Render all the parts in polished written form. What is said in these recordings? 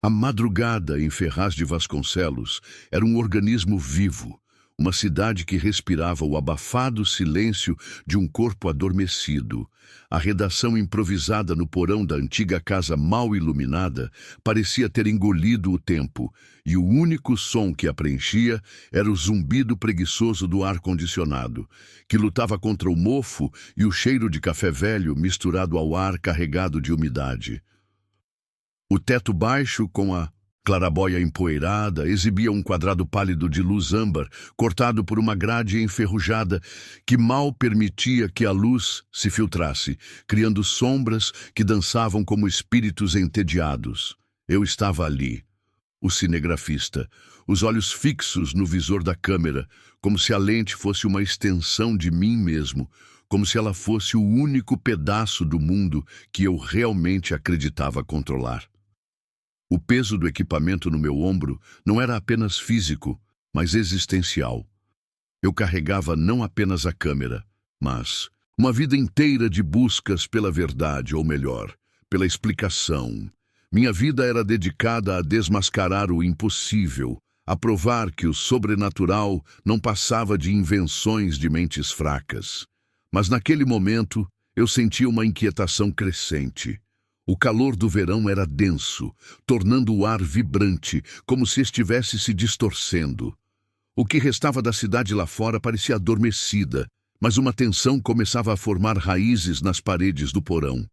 A madrugada em Ferraz de Vasconcelos era um organismo vivo, uma cidade que respirava o abafado silêncio de um corpo adormecido. A redação improvisada no porão da antiga casa mal iluminada parecia ter engolido o tempo, e o único som que a preenchia era o zumbido preguiçoso do ar-condicionado, que lutava contra o mofo e o cheiro de café velho misturado ao ar carregado de umidade. O teto baixo, com a clarabóia empoeirada, exibia um quadrado pálido de luz âmbar, cortado por uma grade enferrujada que mal permitia que a luz se filtrasse, criando sombras que dançavam como espíritos entediados. Eu estava ali, o cinegrafista, os olhos fixos no visor da câmera, como se a lente fosse uma extensão de mim mesmo, como se ela fosse o único pedaço do mundo que eu realmente acreditava controlar. O peso do equipamento no meu ombro não era apenas físico, mas existencial. Eu carregava não apenas a câmera, mas uma vida inteira de buscas pela verdade, ou melhor, pela explicação. Minha vida era dedicada a desmascarar o impossível, a provar que o sobrenatural não passava de invenções de mentes fracas. Mas naquele momento, eu sentia uma inquietação crescente. O calor do verão era denso, tornando o ar vibrante, como se estivesse se distorcendo. O que restava da cidade lá fora parecia adormecida, mas uma tensão começava a formar raízes nas paredes do porão.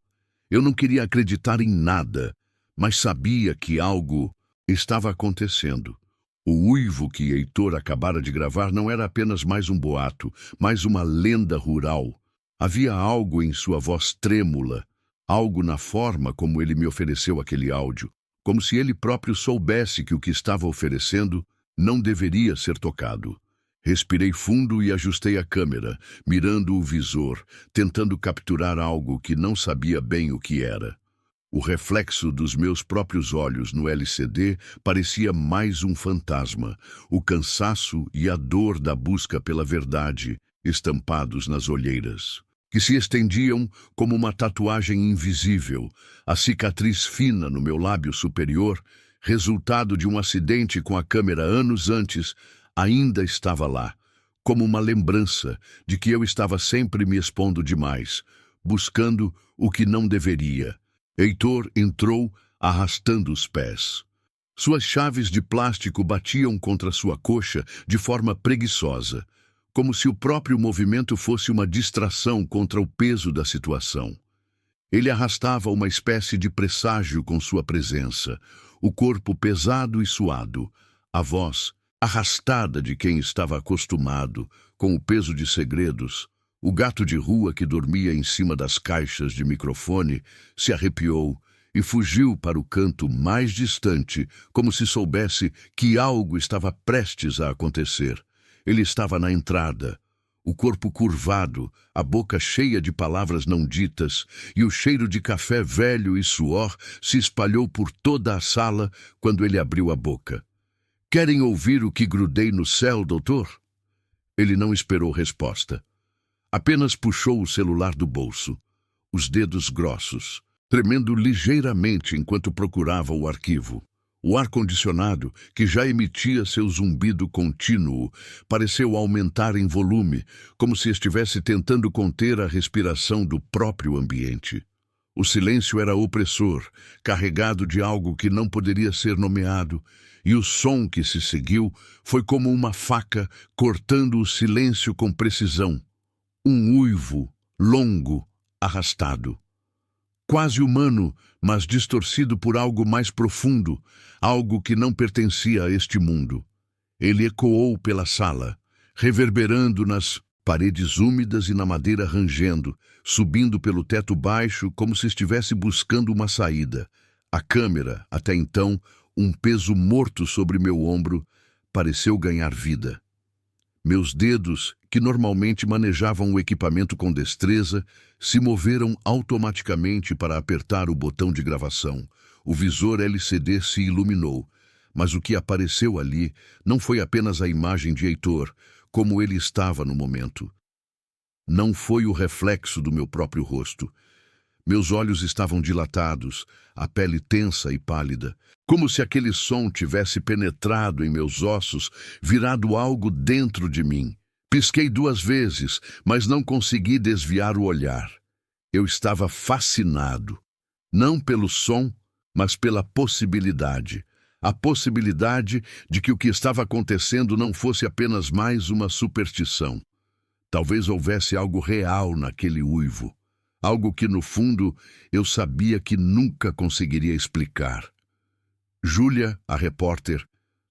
Eu não queria acreditar em nada, mas sabia que algo estava acontecendo. O uivo que Heitor acabara de gravar não era apenas mais um boato, mais uma lenda rural. Havia algo em sua voz trêmula, algo na forma como ele me ofereceu aquele áudio, como se ele próprio soubesse que o que estava oferecendo não deveria ser tocado. Respirei fundo e ajustei a câmera, mirando o visor, tentando capturar algo que não sabia bem o que era. O reflexo dos meus próprios olhos no LCD parecia mais um fantasma, o cansaço e a dor da busca pela verdade estampados nas olheiras, que se estendiam como uma tatuagem invisível. A cicatriz fina no meu lábio superior, resultado de um acidente com a câmera anos antes, ainda estava lá, como uma lembrança de que eu estava sempre me expondo demais, buscando o que não deveria. Heitor entrou arrastando os pés. Suas chaves de plástico batiam contra sua coxa de forma preguiçosa, como se o próprio movimento fosse uma distração contra o peso da situação. Ele arrastava uma espécie de presságio com sua presença, o corpo pesado e suado, a voz arrastada de quem estava acostumado com o peso de segredos. O gato de rua que dormia em cima das caixas de microfone se arrepiou e fugiu para o canto mais distante, como se soubesse que algo estava prestes a acontecer. Ele estava na entrada, o corpo curvado, a boca cheia de palavras não ditas, e o cheiro de café velho e suor se espalhou por toda a sala quando ele abriu a boca. "Querem ouvir o que grudei no céu, doutor?" Ele não esperou resposta. Apenas puxou o celular do bolso, os dedos grossos, tremendo ligeiramente enquanto procurava o arquivo. O ar-condicionado, que já emitia seu zumbido contínuo, pareceu aumentar em volume, como se estivesse tentando conter a respiração do próprio ambiente. O silêncio era opressor, carregado de algo que não poderia ser nomeado, e o som que se seguiu foi como uma faca cortando o silêncio com precisão. Um uivo, longo, arrastado. Quase humano, mas distorcido por algo mais profundo, algo que não pertencia a este mundo. Ele ecoou pela sala, reverberando nas paredes úmidas e na madeira rangendo, subindo pelo teto baixo como se estivesse buscando uma saída. A câmera, até então, um peso morto sobre meu ombro, pareceu ganhar vida. Meus dedos, que normalmente manejavam o equipamento com destreza, se moveram automaticamente para apertar o botão de gravação. O visor LCD se iluminou, mas o que apareceu ali não foi apenas a imagem de Heitor, como ele estava no momento. Não foi o reflexo do meu próprio rosto. Meus olhos estavam dilatados, a pele tensa e pálida, como se aquele som tivesse penetrado em meus ossos, virado algo dentro de mim. Pisquei 2 vezes, mas não consegui desviar o olhar. Eu estava fascinado, não pelo som, mas pela possibilidade. A possibilidade de que o que estava acontecendo não fosse apenas mais uma superstição. Talvez houvesse algo real naquele uivo. Algo que, no fundo, eu sabia que nunca conseguiria explicar. Júlia, a repórter,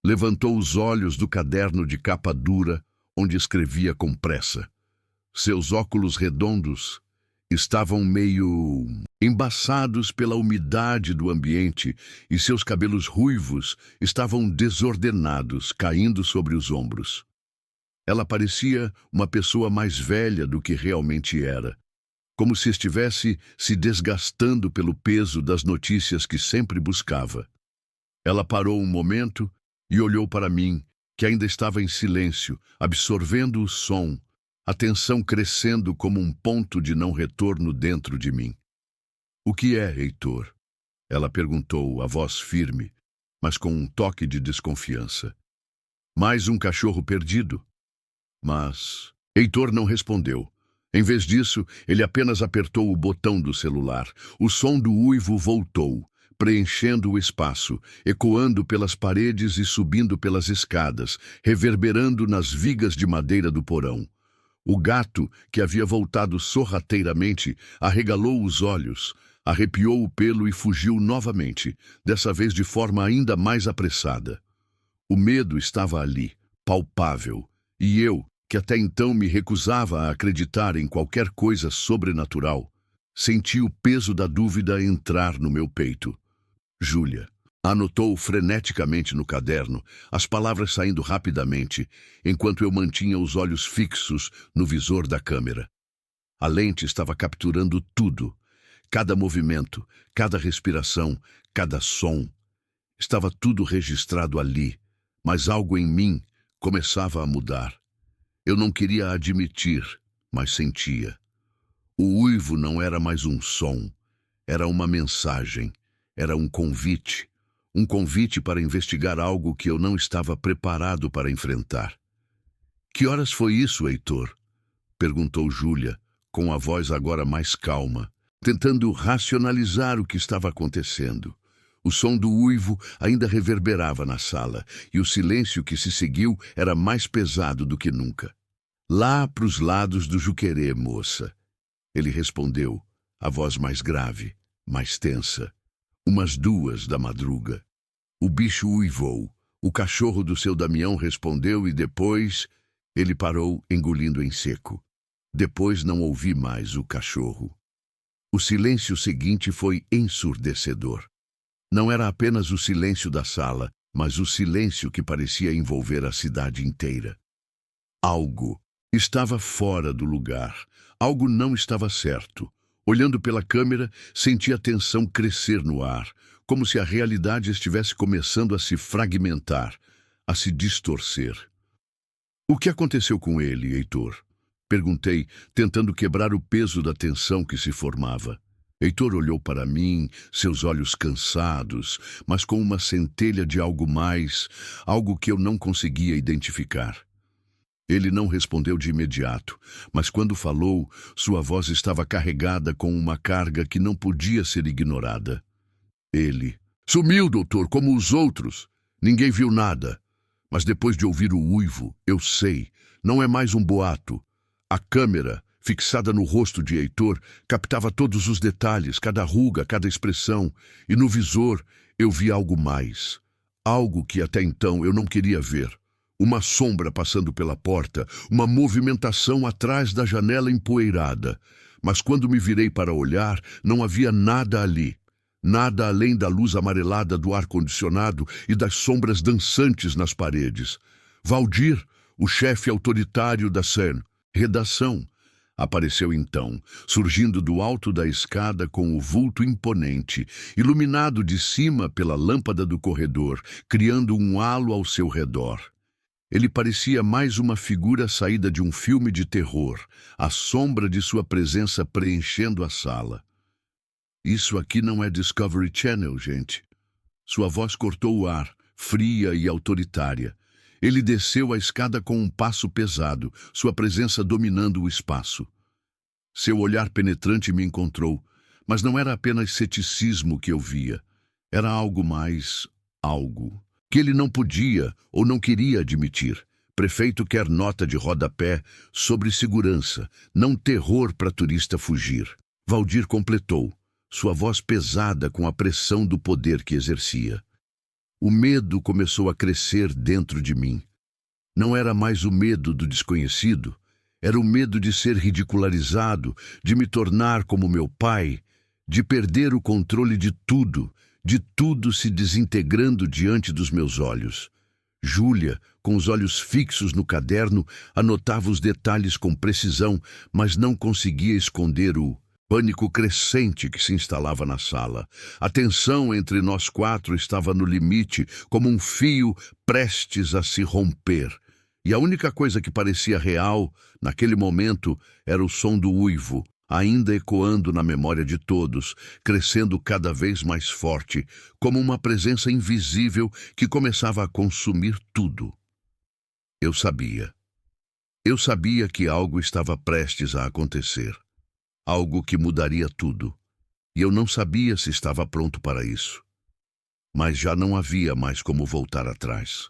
levantou os olhos do caderno de capa dura, onde escrevia com pressa. Seus óculos redondos estavam meio embaçados pela umidade do ambiente e seus cabelos ruivos estavam desordenados, caindo sobre os ombros. Ela parecia uma pessoa mais velha do que realmente era, como se estivesse se desgastando pelo peso das notícias que sempre buscava. Ela parou um momento e olhou para mim, que ainda estava em silêncio, absorvendo o som, a tensão crescendo como um ponto de não retorno dentro de mim. "O que é, Heitor?" Ela perguntou, a voz firme, mas com um toque de desconfiança. "Mais um cachorro perdido?" Mas Heitor não respondeu. Em vez disso, ele apenas apertou o botão do celular. O som do uivo voltou, preenchendo o espaço, ecoando pelas paredes e subindo pelas escadas, reverberando nas vigas de madeira do porão. O gato, que havia voltado sorrateiramente, arregalou os olhos, arrepiou o pelo e fugiu novamente, dessa vez de forma ainda mais apressada. O medo estava ali, palpável, e eu, que até então me recusava a acreditar em qualquer coisa sobrenatural, senti o peso da dúvida entrar no meu peito. Júlia. Anotou freneticamente no caderno, as palavras saindo rapidamente, enquanto eu mantinha os olhos fixos no visor da câmera. A lente estava capturando tudo. Cada movimento, cada respiração, cada som. Estava tudo registrado ali, mas algo em mim começava a mudar. Eu não queria admitir, mas sentia. O uivo não era mais um som, era uma mensagem, era um convite. Um convite para investigar algo que eu não estava preparado para enfrentar. "Que horas foi isso, Heitor?" perguntou Júlia, com a voz agora mais calma, tentando racionalizar o que estava acontecendo. O som do uivo ainda reverberava na sala, e o silêncio que se seguiu era mais pesado do que nunca. "Lá pros lados do Juquerê, moça." Ele respondeu, a voz mais grave, mais tensa. "Umas 2 da madruga." O bicho uivou. O cachorro do seu Damião respondeu e depois ele parou, engolindo em seco. Depois não ouvi mais o cachorro. O silêncio seguinte foi ensurdecedor. Não era apenas o silêncio da sala, mas o silêncio que parecia envolver a cidade inteira. Algo estava fora do lugar. Algo não estava certo. Olhando pela câmera, senti a tensão crescer no ar, como se a realidade estivesse começando a se fragmentar, a se distorcer. "O que aconteceu com ele, Heitor?" perguntei, tentando quebrar o peso da tensão que se formava. Heitor olhou para mim, seus olhos cansados, mas com uma centelha de algo mais, algo que eu não conseguia identificar. Ele não respondeu de imediato, mas quando falou, sua voz estava carregada com uma carga que não podia ser ignorada. Ele: "Sumiu, doutor, como os outros. Ninguém viu nada. Mas depois de ouvir o uivo, eu sei, não é mais um boato. A câmera, fixada no rosto de Heitor, captava todos os detalhes, cada ruga, cada expressão, e no visor eu vi algo mais. Algo que até então eu não queria ver. Uma sombra passando pela porta, uma movimentação atrás da janela empoeirada. Mas quando me virei para olhar, não havia nada ali. Nada além da luz amarelada do ar-condicionado e das sombras dançantes nas paredes. Valdir, o chefe autoritário da CEN, redação, apareceu então, surgindo do alto da escada com o vulto imponente, iluminado de cima pela lâmpada do corredor, criando um halo ao seu redor. Ele parecia mais uma figura saída de um filme de terror, a sombra de sua presença preenchendo a sala. Isso aqui não é Discovery Channel, gente. Sua voz cortou o ar, fria e autoritária. Ele desceu a escada com um passo pesado, sua presença dominando o espaço. Seu olhar penetrante me encontrou, mas não era apenas ceticismo que eu via. Era algo mais... algo que ele não podia ou não queria admitir. Prefeito quer nota de rodapé sobre segurança, não terror para turista fugir. Valdir completou, sua voz pesada com a pressão do poder que exercia. O medo começou a crescer dentro de mim. Não era mais o medo do desconhecido, era o medo de ser ridicularizado, de me tornar como meu pai, de perder o controle de tudo se desintegrando diante dos meus olhos. Júlia, com os olhos fixos no caderno, anotava os detalhes com precisão, mas não conseguia esconder o pânico crescente que se instalava na sala. A tensão entre nós quatro estava no limite, como um fio prestes a se romper. E a única coisa que parecia real, naquele momento, era o som do uivo, ainda ecoando na memória de todos, crescendo cada vez mais forte, como uma presença invisível que começava a consumir tudo. Eu sabia. Eu sabia que algo estava prestes a acontecer. Algo que mudaria tudo. E eu não sabia se estava pronto para isso. Mas já não havia mais como voltar atrás.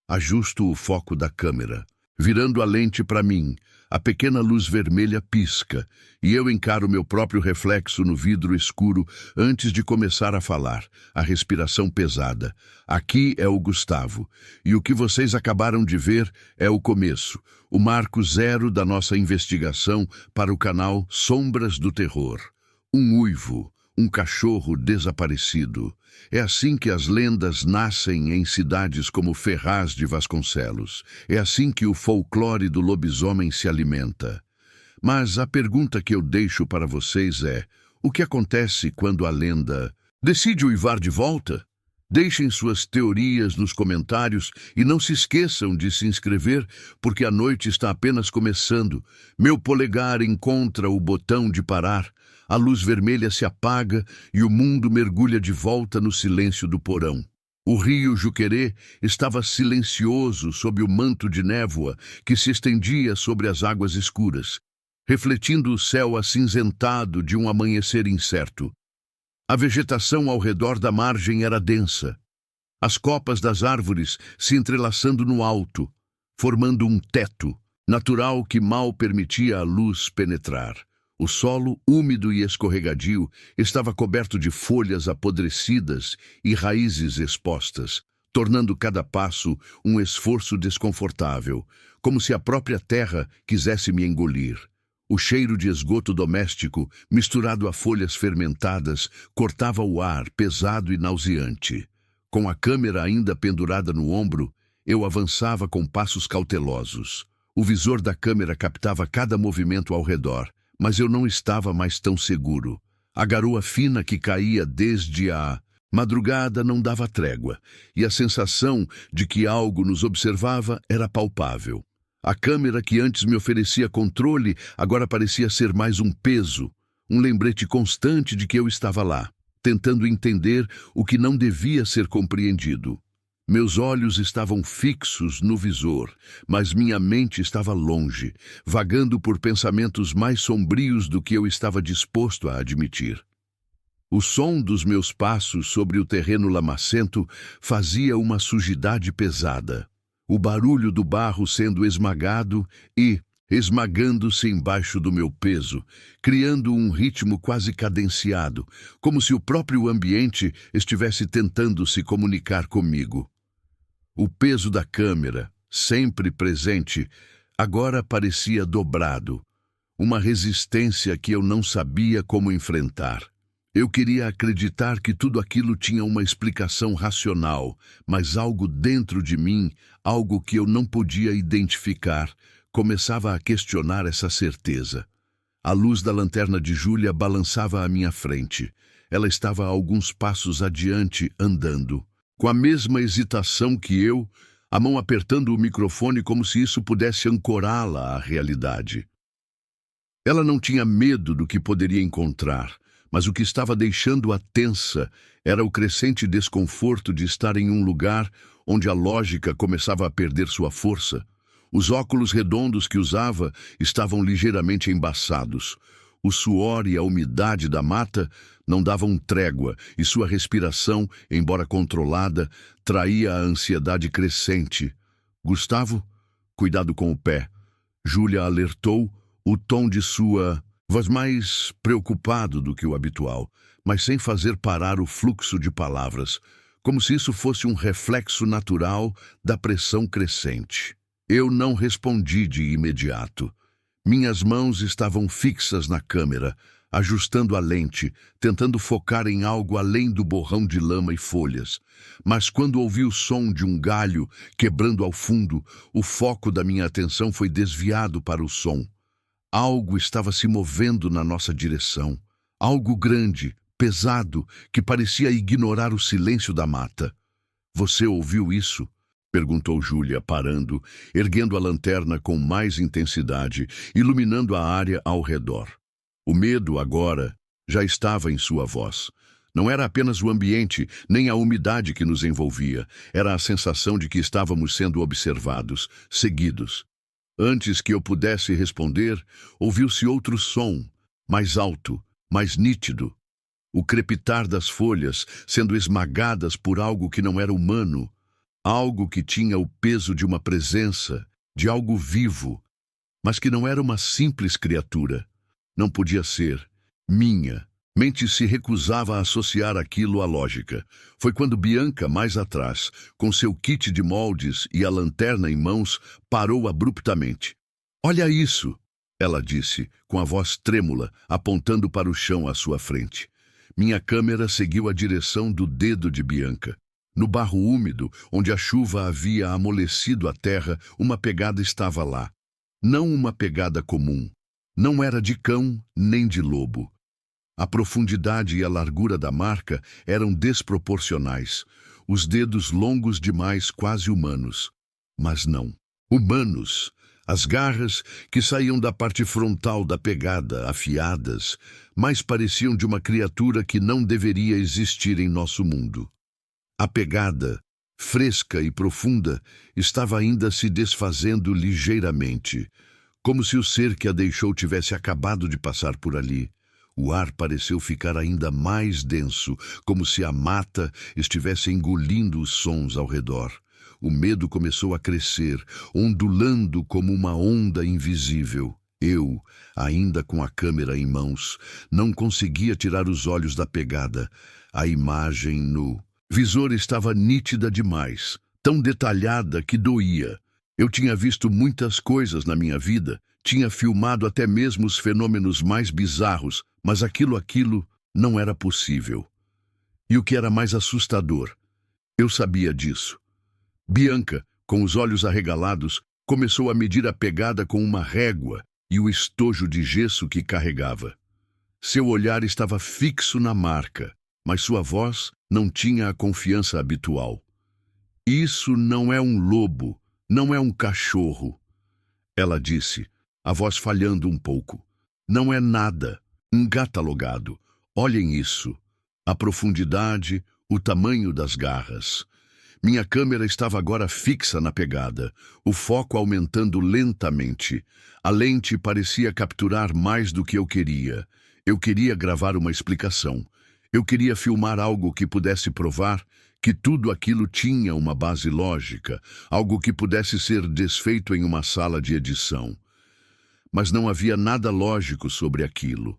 Ajusto o foco da câmera. Virando a lente para mim, a pequena luz vermelha pisca, e eu encaro meu próprio reflexo no vidro escuro antes de começar a falar, a respiração pesada. Aqui é o Gustavo, e o que vocês acabaram de ver é o começo, o marco zero da nossa investigação para o canal Sombras do Terror. Um uivo, um cachorro desaparecido. É assim que as lendas nascem em cidades como Ferraz de Vasconcelos. É assim que o folclore do lobisomem se alimenta. Mas a pergunta que eu deixo para vocês é: o que acontece quando a lenda decide uivar de volta? Deixem suas teorias nos comentários e não se esqueçam de se inscrever, porque a noite está apenas começando. Meu polegar encontra o botão de parar. A luz vermelha se apaga e o mundo mergulha de volta no silêncio do porão. O rio Juquerê estava silencioso sob o manto de névoa que se estendia sobre as águas escuras, refletindo o céu acinzentado de um amanhecer incerto. A vegetação ao redor da margem era densa, as copas das árvores se entrelaçando no alto, formando um teto natural que mal permitia a luz penetrar. O solo, úmido e escorregadio, estava coberto de folhas apodrecidas e raízes expostas, tornando cada passo um esforço desconfortável, como se a própria terra quisesse me engolir. O cheiro de esgoto doméstico, misturado a folhas fermentadas, cortava o ar, pesado e nauseante. Com a câmera ainda pendurada no ombro, eu avançava com passos cautelosos. O visor da câmera captava cada movimento ao redor, mas eu não estava mais tão seguro. A garoa fina que caía desde a madrugada não dava trégua, e a sensação de que algo nos observava era palpável. A câmera que antes me oferecia controle agora parecia ser mais um peso, um lembrete constante de que eu estava lá, tentando entender o que não devia ser compreendido. Meus olhos estavam fixos no visor, mas minha mente estava longe, vagando por pensamentos mais sombrios do que eu estava disposto a admitir. O som dos meus passos sobre o terreno lamacento fazia uma sujidade pesada. O barulho do barro sendo esmagado e esmagando-se embaixo do meu peso, criando um ritmo quase cadenciado, como se o próprio ambiente estivesse tentando se comunicar comigo. O peso da câmera, sempre presente, agora parecia dobrado, uma resistência que eu não sabia como enfrentar. Eu queria acreditar que tudo aquilo tinha uma explicação racional, mas algo dentro de mim, algo que eu não podia identificar, começava a questionar essa certeza. A luz da lanterna de Júlia balançava à minha frente. Ela estava a alguns passos adiante, andando. Com a mesma hesitação que eu, a mão apertando o microfone como se isso pudesse ancorá-la à realidade. Ela não tinha medo do que poderia encontrar, Mas o que estava deixando-a tensa era o crescente desconforto de estar em um lugar onde a lógica começava a perder sua força. Os óculos redondos que usava estavam ligeiramente embaçados. O suor e a umidade da mata não davam trégua e sua respiração, embora controlada, traía a ansiedade crescente. Gustavo, cuidado com o pé. Júlia alertou, o tom de sua voz mais preocupado do que o habitual, mas sem fazer parar o fluxo de palavras, como se isso fosse um reflexo natural da pressão crescente. Eu não respondi de imediato. Minhas mãos estavam fixas na câmera, ajustando a lente, tentando focar em algo além do borrão de lama e folhas. Mas quando ouvi o som de um galho quebrando ao fundo, o foco da minha atenção foi desviado para o som. Algo estava se movendo na nossa direção. Algo grande, pesado, que parecia ignorar o silêncio da mata. Você ouviu isso? Perguntou Júlia, parando, erguendo a lanterna com mais intensidade, iluminando a área ao redor. O medo, agora, já estava em sua voz. Não era apenas o ambiente, nem a umidade que nos envolvia. Era a sensação de que estávamos sendo observados, seguidos. Antes que eu pudesse responder, ouviu-se outro som, mais alto, mais nítido. O crepitar das folhas sendo esmagadas por algo que não era humano. Algo que tinha o peso de uma presença, de algo vivo, mas que não era uma simples criatura. Não podia ser. Minha mente se recusava a associar aquilo à lógica. Foi quando Bianca, mais atrás, com seu kit de moldes e a lanterna em mãos, parou abruptamente. "Olha isso!" ela disse, com a voz trêmula, apontando para o chão à sua frente. Minha câmera seguiu a direção do dedo de Bianca. No barro úmido, onde a chuva havia amolecido a terra, uma pegada estava lá. Não uma pegada comum. Não era de cão nem de lobo. A profundidade e a largura da marca eram desproporcionais. Os dedos longos demais, quase humanos. Mas não. Humanos. As garras, que saíam da parte frontal da pegada, afiadas, mais pareciam de uma criatura que não deveria existir em nosso mundo. A pegada, fresca e profunda, estava ainda se desfazendo ligeiramente, como se o ser que a deixou tivesse acabado de passar por ali. O ar pareceu ficar ainda mais denso, como se a mata estivesse engolindo os sons ao redor. O medo começou a crescer, ondulando como uma onda invisível. Eu, ainda com a câmera em mãos, não conseguia tirar os olhos da pegada. A imagem no visor estava nítida demais, tão detalhada que doía. Eu tinha visto muitas coisas na minha vida, tinha filmado até mesmo os fenômenos mais bizarros, mas aquilo não era possível. E o que era mais assustador, eu sabia disso. Bianca, com os olhos arregalados, começou a medir a pegada com uma régua e o estojo de gesso que carregava. Seu olhar estava fixo na marca, mas sua voz não tinha a confiança habitual. "Isso não é um lobo, não é um cachorro", ela disse, a voz falhando um pouco. "Não é nada, engatalogado. Olhem isso. A profundidade, o tamanho das garras." Minha câmera estava agora fixa na pegada, o foco aumentando lentamente. A lente parecia capturar mais do que eu queria. Eu queria gravar uma explicação. Eu queria filmar algo que pudesse provar que tudo aquilo tinha uma base lógica, algo que pudesse ser desfeito em uma sala de edição. Mas não havia nada lógico sobre aquilo.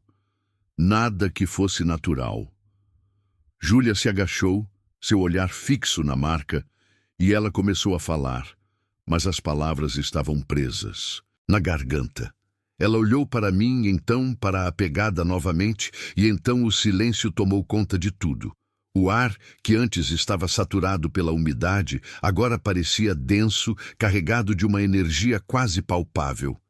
Nada que fosse natural. Júlia se agachou, seu olhar fixo na marca, e ela começou a falar, mas as palavras estavam presas, na garganta. Ela olhou para mim, então para a pegada novamente, e então o silêncio tomou conta de tudo. O ar, que antes estava saturado pela umidade, agora parecia denso, carregado de uma energia quase palpável.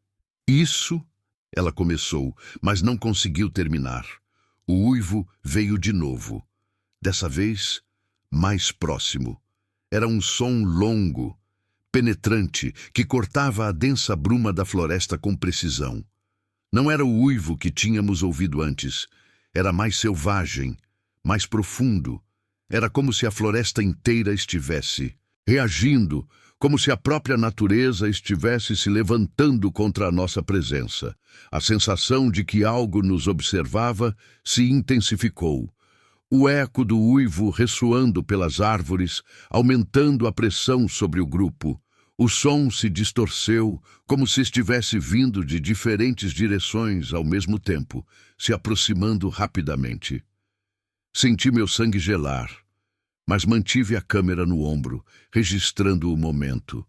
"Isso", ela começou, mas não conseguiu terminar. O uivo veio de novo. Dessa vez, mais próximo. Era um som longo, penetrante, que cortava a densa bruma da floresta com precisão. Não era o uivo que tínhamos ouvido antes. Era mais selvagem, mais profundo. Era como se a floresta inteira estivesse reagindo, como se a própria natureza estivesse se levantando contra a nossa presença. A sensação de que algo nos observava se intensificou. O eco do uivo ressoando pelas árvores, aumentando a pressão sobre o grupo. O som se distorceu, como se estivesse vindo de diferentes direções ao mesmo tempo, se aproximando rapidamente. Senti meu sangue gelar, mas mantive a câmera no ombro, registrando o momento.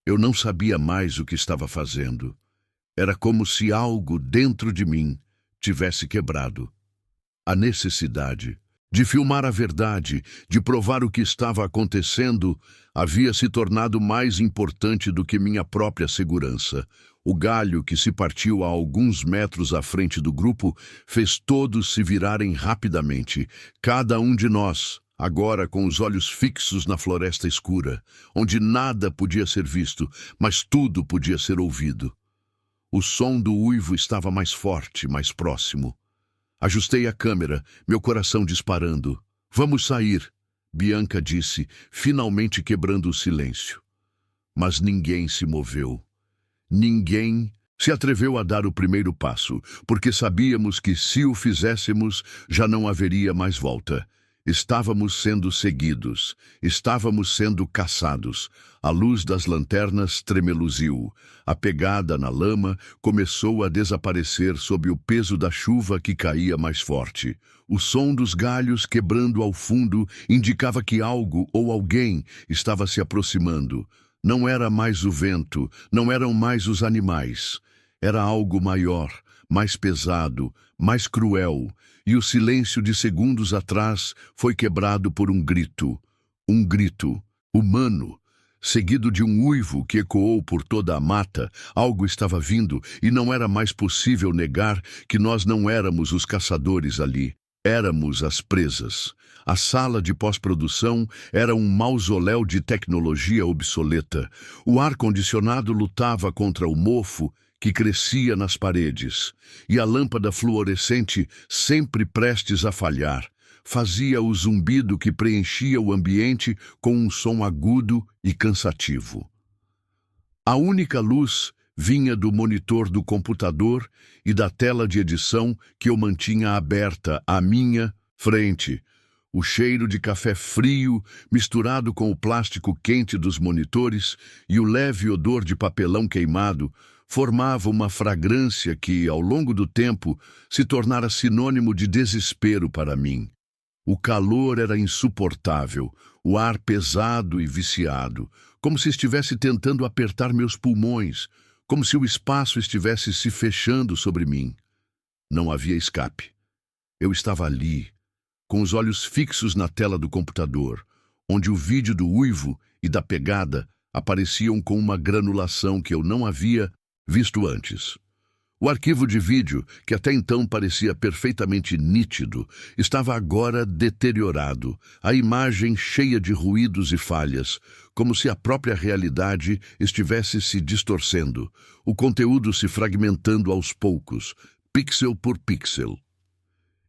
Eu não sabia mais o que estava fazendo. Era como se algo dentro de mim tivesse quebrado. A necessidade de filmar a verdade, de provar o que estava acontecendo, havia se tornado mais importante do que minha própria segurança. O galho que se partiu a alguns metros à frente do grupo fez todos se virarem rapidamente, cada um de nós, agora com os olhos fixos na floresta escura, onde nada podia ser visto, mas tudo podia ser ouvido. O som do uivo estava mais forte, mais próximo. Ajustei a câmera, meu coração disparando. "Vamos sair", Bianca disse, finalmente quebrando o silêncio. Mas ninguém se moveu. Ninguém se atreveu a dar o primeiro passo, porque sabíamos que se o fizéssemos, já não haveria mais volta. Estávamos sendo seguidos, estávamos sendo caçados. A luz das lanternas tremeluziu. A pegada na lama começou a desaparecer sob o peso da chuva que caía mais forte. O som dos galhos quebrando ao fundo indicava que algo ou alguém estava se aproximando. Não era mais o vento, não eram mais os animais. Era algo maior, mais pesado, mais cruel, e o silêncio de segundos atrás foi quebrado por um grito humano, seguido de um uivo que ecoou por toda a mata. Algo estava vindo e não era mais possível negar que nós não éramos os caçadores ali. Éramos as presas. A sala de pós-produção era um mausoléu de tecnologia obsoleta. O ar-condicionado lutava contra o mofo que crescia nas paredes, e a lâmpada fluorescente, sempre prestes a falhar, fazia o zumbido que preenchia o ambiente com um som agudo e cansativo. A única luz vinha do monitor do computador e da tela de edição que eu mantinha aberta à minha frente. O cheiro de café frio, misturado com o plástico quente dos monitores e o leve odor de papelão queimado, formava uma fragrância que, ao longo do tempo, se tornara sinônimo de desespero para mim. O calor era insuportável, o ar pesado e viciado, como se estivesse tentando apertar meus pulmões, como se o espaço estivesse se fechando sobre mim. Não havia escape. Eu estava ali, com os olhos fixos na tela do computador, onde o vídeo do uivo e da pegada apareciam com uma granulação que eu não havia visto antes. O arquivo de vídeo, que até então parecia perfeitamente nítido, estava agora deteriorado, a imagem cheia de ruídos e falhas, como se a própria realidade estivesse se distorcendo, o conteúdo se fragmentando aos poucos, pixel por pixel.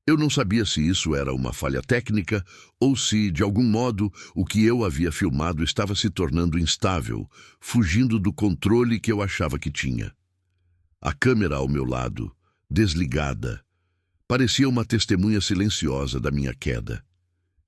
Eu não sabia se isso era uma falha técnica ou se, de algum modo, o que eu havia filmado estava se tornando instável, fugindo do controle que eu achava que tinha. A câmera ao meu lado, desligada, parecia uma testemunha silenciosa da minha queda.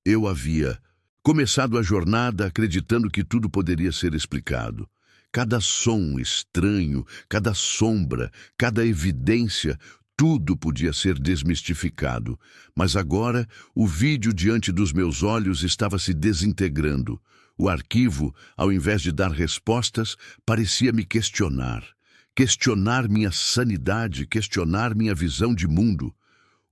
Eu havia começado a jornada acreditando que tudo poderia ser explicado. Cada som estranho, cada sombra, cada evidência, tudo podia ser desmistificado. Mas agora, o vídeo diante dos meus olhos estava se desintegrando. O arquivo, ao invés de dar respostas, parecia me questionar. Questionar minha sanidade, questionar minha visão de mundo.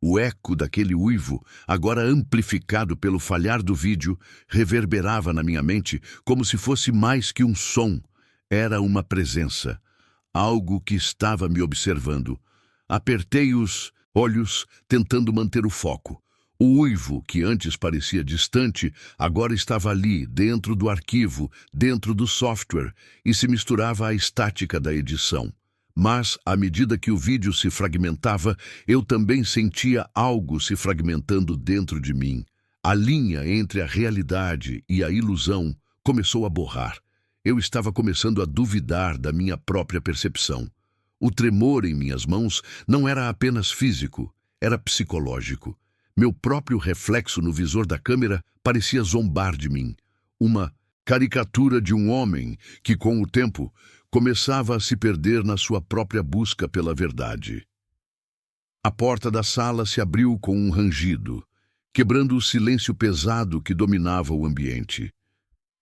O eco daquele uivo, agora amplificado pelo falhar do vídeo, reverberava na minha mente como se fosse mais que um som. Era uma presença, algo que estava me observando. Apertei os olhos, tentando manter o foco. O uivo, que antes parecia distante, agora estava ali, dentro do arquivo, dentro do software, e se misturava à estática da edição. Mas, à medida que o vídeo se fragmentava, eu também sentia algo se fragmentando dentro de mim. A linha entre a realidade e a ilusão começou a borrar. Eu estava começando a duvidar da minha própria percepção. O tremor em minhas mãos não era apenas físico, era psicológico. Meu próprio reflexo no visor da câmera parecia zombar de mim. Uma caricatura de um homem que, com o tempo, começava a se perder na sua própria busca pela verdade. A porta da sala se abriu com um rangido, quebrando o silêncio pesado que dominava o ambiente.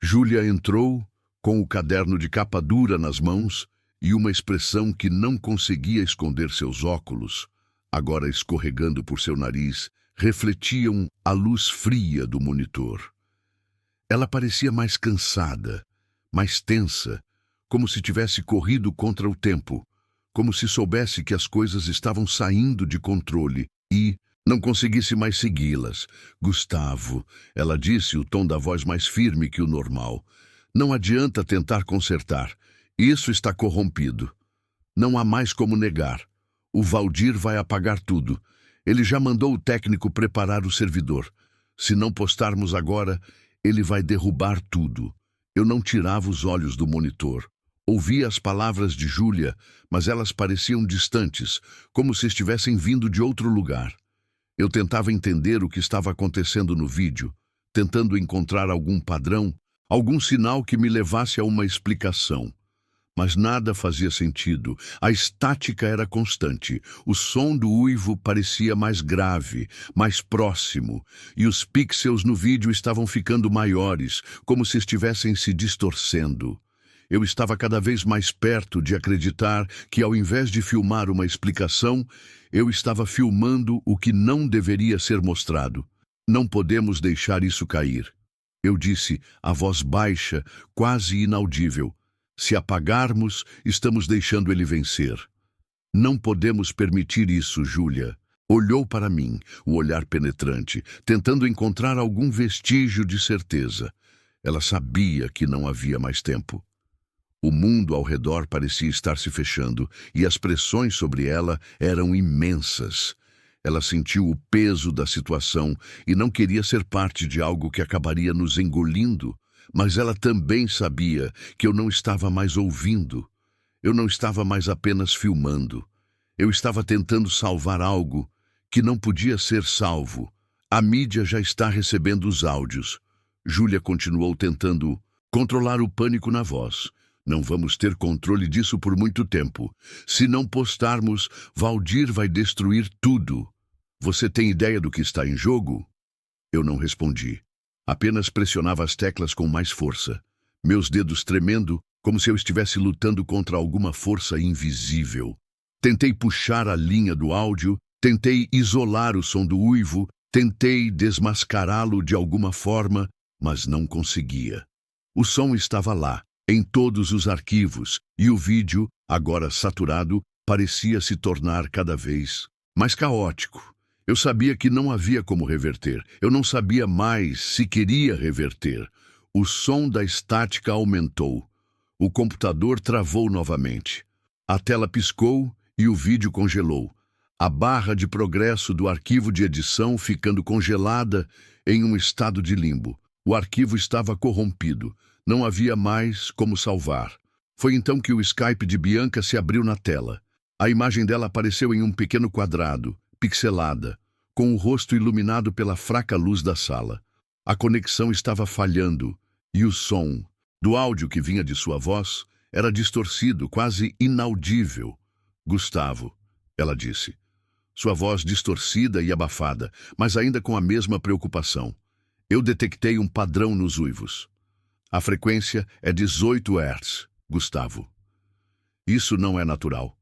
Júlia entrou, com o caderno de capa dura nas mãos e uma expressão que não conseguia esconder seus óculos, agora escorregando por seu nariz, refletiam a luz fria do monitor. Ela parecia mais cansada, mais tensa, como se tivesse corrido contra o tempo, como se soubesse que as coisas estavam saindo de controle e não conseguisse mais segui-las. Gustavo, ela disse, o tom da voz mais firme que o normal. Não adianta tentar consertar. Isso está corrompido. Não há mais como negar. O Valdir vai apagar tudo. Ele já mandou o técnico preparar o servidor. Se não postarmos agora, ele vai derrubar tudo. Eu não tirava os olhos do monitor. Ouvia as palavras de Júlia, mas elas pareciam distantes, como se estivessem vindo de outro lugar. Eu tentava entender o que estava acontecendo no vídeo, tentando encontrar algum padrão, algum sinal que me levasse a uma explicação. Mas nada fazia sentido. A estática era constante. O som do uivo parecia mais grave, mais próximo, e os pixels no vídeo estavam ficando maiores, como se estivessem se distorcendo. Eu estava cada vez mais perto de acreditar que, ao invés de filmar uma explicação, eu estava filmando o que não deveria ser mostrado. Não podemos deixar isso cair. Eu disse, a voz baixa, quase inaudível. Se apagarmos, estamos deixando ele vencer. Não podemos permitir isso, Júlia. Olhou para mim, o olhar penetrante, tentando encontrar algum vestígio de certeza. Ela sabia que não havia mais tempo. O mundo ao redor parecia estar se fechando e as pressões sobre ela eram imensas. Ela sentiu o peso da situação e não queria ser parte de algo que acabaria nos engolindo, mas ela também sabia que eu não estava mais ouvindo. Eu não estava mais apenas filmando. Eu estava tentando salvar algo que não podia ser salvo. A mídia já está recebendo os áudios. Júlia continuou tentando controlar o pânico na voz. Não vamos ter controle disso por muito tempo. Se não postarmos, Valdir vai destruir tudo. Você tem ideia do que está em jogo? Eu não respondi. Apenas pressionava as teclas com mais força. Meus dedos tremendo, como se eu estivesse lutando contra alguma força invisível. Tentei puxar a linha do áudio, tentei isolar o som do uivo, tentei desmascará-lo de alguma forma, mas não conseguia. O som estava lá, em todos os arquivos, e o vídeo, agora saturado, parecia se tornar cada vez mais caótico. Eu sabia que não havia como reverter. Eu não sabia mais se queria reverter. O som da estática aumentou. O computador travou novamente. A tela piscou e o vídeo congelou. A barra de progresso do arquivo de edição ficando congelada em um estado de limbo. O arquivo estava corrompido. Não havia mais como salvar. Foi então que o Skype de Bianca se abriu na tela. A imagem dela apareceu em um pequeno quadrado, pixelada, com o rosto iluminado pela fraca luz da sala. A conexão estava falhando e o som do áudio que vinha de sua voz era distorcido, quase inaudível. Gustavo, ela disse. Sua voz distorcida e abafada, mas ainda com a mesma preocupação. Eu detectei um padrão nos uivos. A frequência é 18 Hz, Gustavo. Isso não é natural.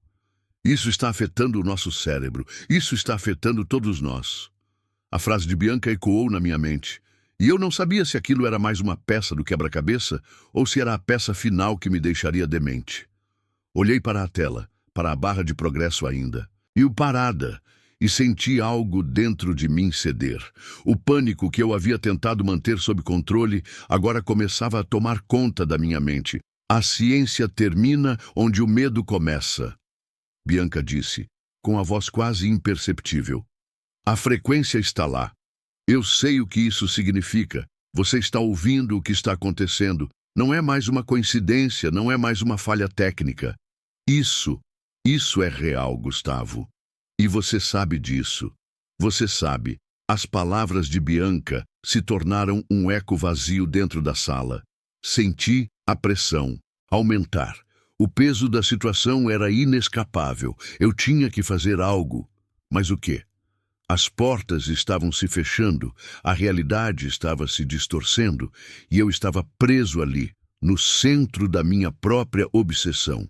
Isso está afetando o nosso cérebro. Isso está afetando todos nós. A frase de Bianca ecoou na minha mente. E eu não sabia se aquilo era mais uma peça do quebra-cabeça ou se era a peça final que me deixaria demente. Olhei para a tela, para a barra de progresso ainda. E o parada. E senti algo dentro de mim ceder. O pânico que eu havia tentado manter sob controle agora começava a tomar conta da minha mente. A ciência termina onde o medo começa. Bianca disse, com a voz quase imperceptível. A frequência está lá. Eu sei o que isso significa. Você está ouvindo o que está acontecendo. Não é mais uma coincidência, não é mais uma falha técnica. Isso é real, Gustavo. E você sabe disso. Você sabe. As palavras de Bianca se tornaram um eco vazio dentro da sala. Senti a pressão aumentar. O peso da situação era inescapável. Eu tinha que fazer algo. Mas o quê? As portas estavam se fechando, a realidade estava se distorcendo e eu estava preso ali, no centro da minha própria obsessão.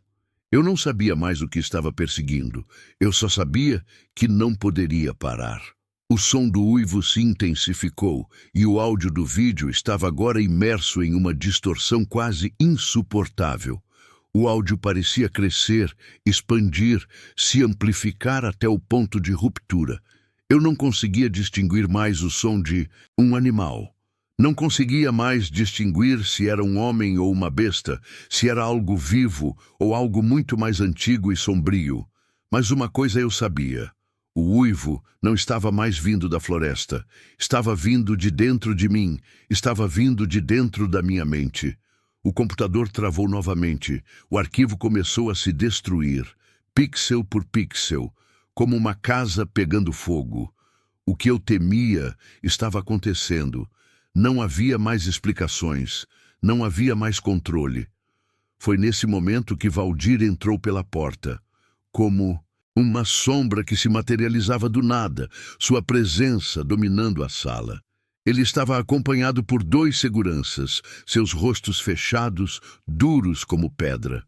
Eu não sabia mais o que estava perseguindo. Eu só sabia que não poderia parar. O som do uivo se intensificou e o áudio do vídeo estava agora imerso em uma distorção quase insuportável. O áudio parecia crescer, expandir, se amplificar até o ponto de ruptura. Eu não conseguia distinguir mais o som de um animal. Não conseguia mais distinguir se era um homem ou uma besta, se era algo vivo ou algo muito mais antigo e sombrio. Mas uma coisa eu sabia. O uivo não estava mais vindo da floresta. Estava vindo de dentro de mim. Estava vindo de dentro da minha mente. O computador travou novamente. O arquivo começou a se destruir, pixel por pixel, como uma casa pegando fogo. O que eu temia estava acontecendo. Não havia mais explicações. Não havia mais controle. Foi nesse momento que Valdir entrou pela porta, como uma sombra que se materializava do nada, sua presença dominando a sala. Ele estava acompanhado por 2 seguranças, seus rostos fechados, duros como pedra.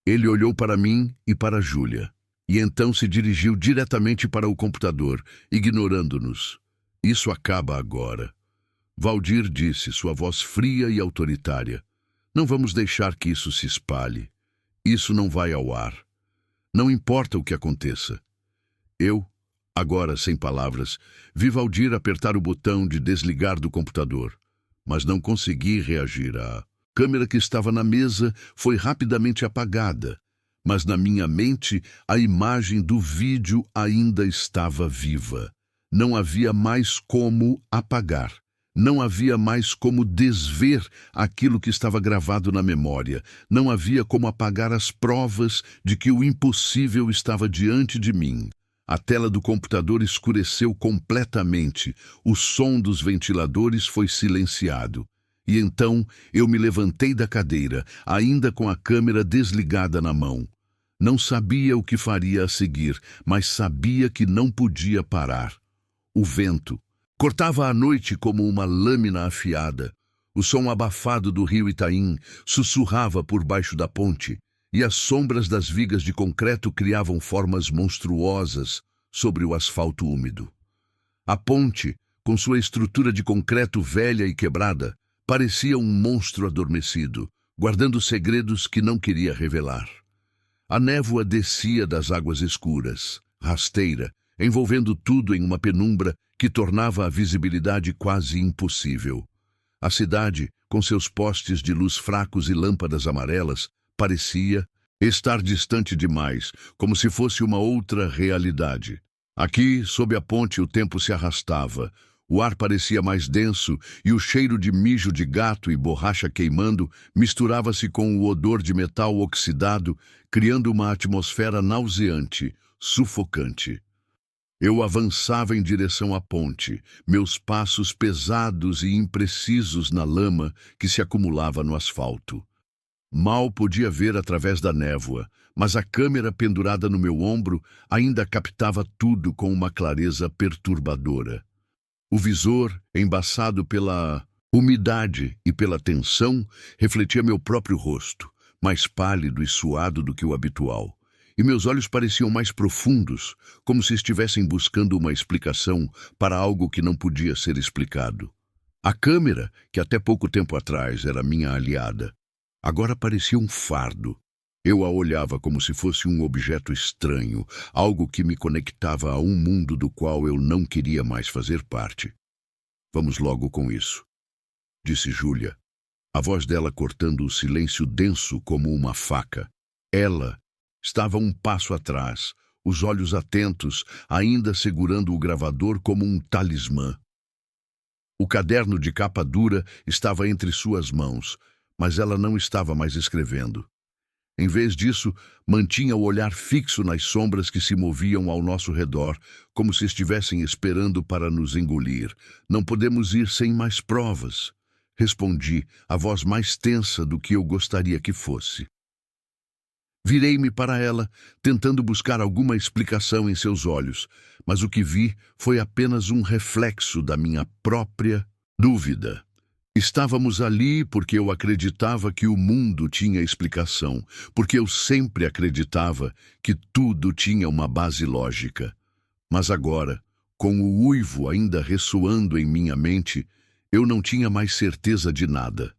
Ele olhou para mim e para Júlia, e então se dirigiu diretamente para o computador, ignorando-nos. Isso acaba agora. Valdir disse, sua voz fria e autoritária. Não vamos deixar que isso se espalhe. Isso não vai ao ar. Não importa o que aconteça. Eu, agora sem palavras, vi Valdir apertar o botão de desligar do computador, mas não consegui reagir. A câmera que estava na mesa foi rapidamente apagada, mas na minha mente a imagem do vídeo ainda estava viva. Não havia mais como apagar. Não havia mais como desver aquilo que estava gravado na memória. Não havia como apagar as provas de que o impossível estava diante de mim. A tela do computador escureceu completamente. O som dos ventiladores foi silenciado. E então eu me levantei da cadeira, ainda com a câmera desligada na mão. Não sabia o que faria a seguir, mas sabia que não podia parar. O vento cortava a noite como uma lâmina afiada. O som abafado do rio Itaim sussurrava por baixo da ponte, e as sombras das vigas de concreto criavam formas monstruosas sobre o asfalto úmido. A ponte, com sua estrutura de concreto velha e quebrada, parecia um monstro adormecido, guardando segredos que não queria revelar. A névoa descia das águas escuras, rasteira, envolvendo tudo em uma penumbra que tornava a visibilidade quase impossível. A cidade, com seus postes de luz fracos e lâmpadas amarelas, parecia estar distante demais, como se fosse uma outra realidade. Aqui, sob a ponte, o tempo se arrastava. O ar parecia mais denso e o cheiro de mijo de gato e borracha queimando misturava-se com o odor de metal oxidado, criando uma atmosfera nauseante, sufocante. Eu avançava em direção à ponte, meus passos pesados e imprecisos na lama que se acumulava no asfalto. Mal podia ver através da névoa, mas a câmera pendurada no meu ombro ainda captava tudo com uma clareza perturbadora. O visor, embaçado pela umidade e pela tensão, refletia meu próprio rosto, mais pálido e suado do que o habitual. E meus olhos pareciam mais profundos, como se estivessem buscando uma explicação para algo que não podia ser explicado. A câmera, que até pouco tempo atrás era minha aliada, agora parecia um fardo. Eu a olhava como se fosse um objeto estranho, algo que me conectava a um mundo do qual eu não queria mais fazer parte. Vamos logo com isso, disse Júlia, a voz dela cortando o silêncio denso como uma faca. Ela Estava um passo atrás, os olhos atentos, ainda segurando o gravador como um talismã. O caderno de capa dura estava entre suas mãos, mas ela não estava mais escrevendo. Em vez disso, mantinha o olhar fixo nas sombras que se moviam ao nosso redor, como se estivessem esperando para nos engolir. Não podemos ir sem mais provas, respondi, a voz mais tensa do que eu gostaria que fosse. Virei-me para ela, tentando buscar alguma explicação em seus olhos, mas o que vi foi apenas um reflexo da minha própria dúvida. Estávamos ali porque eu acreditava que o mundo tinha explicação, porque eu sempre acreditava que tudo tinha uma base lógica. Mas agora, com o uivo ainda ressoando em minha mente, eu não tinha mais certeza de nada.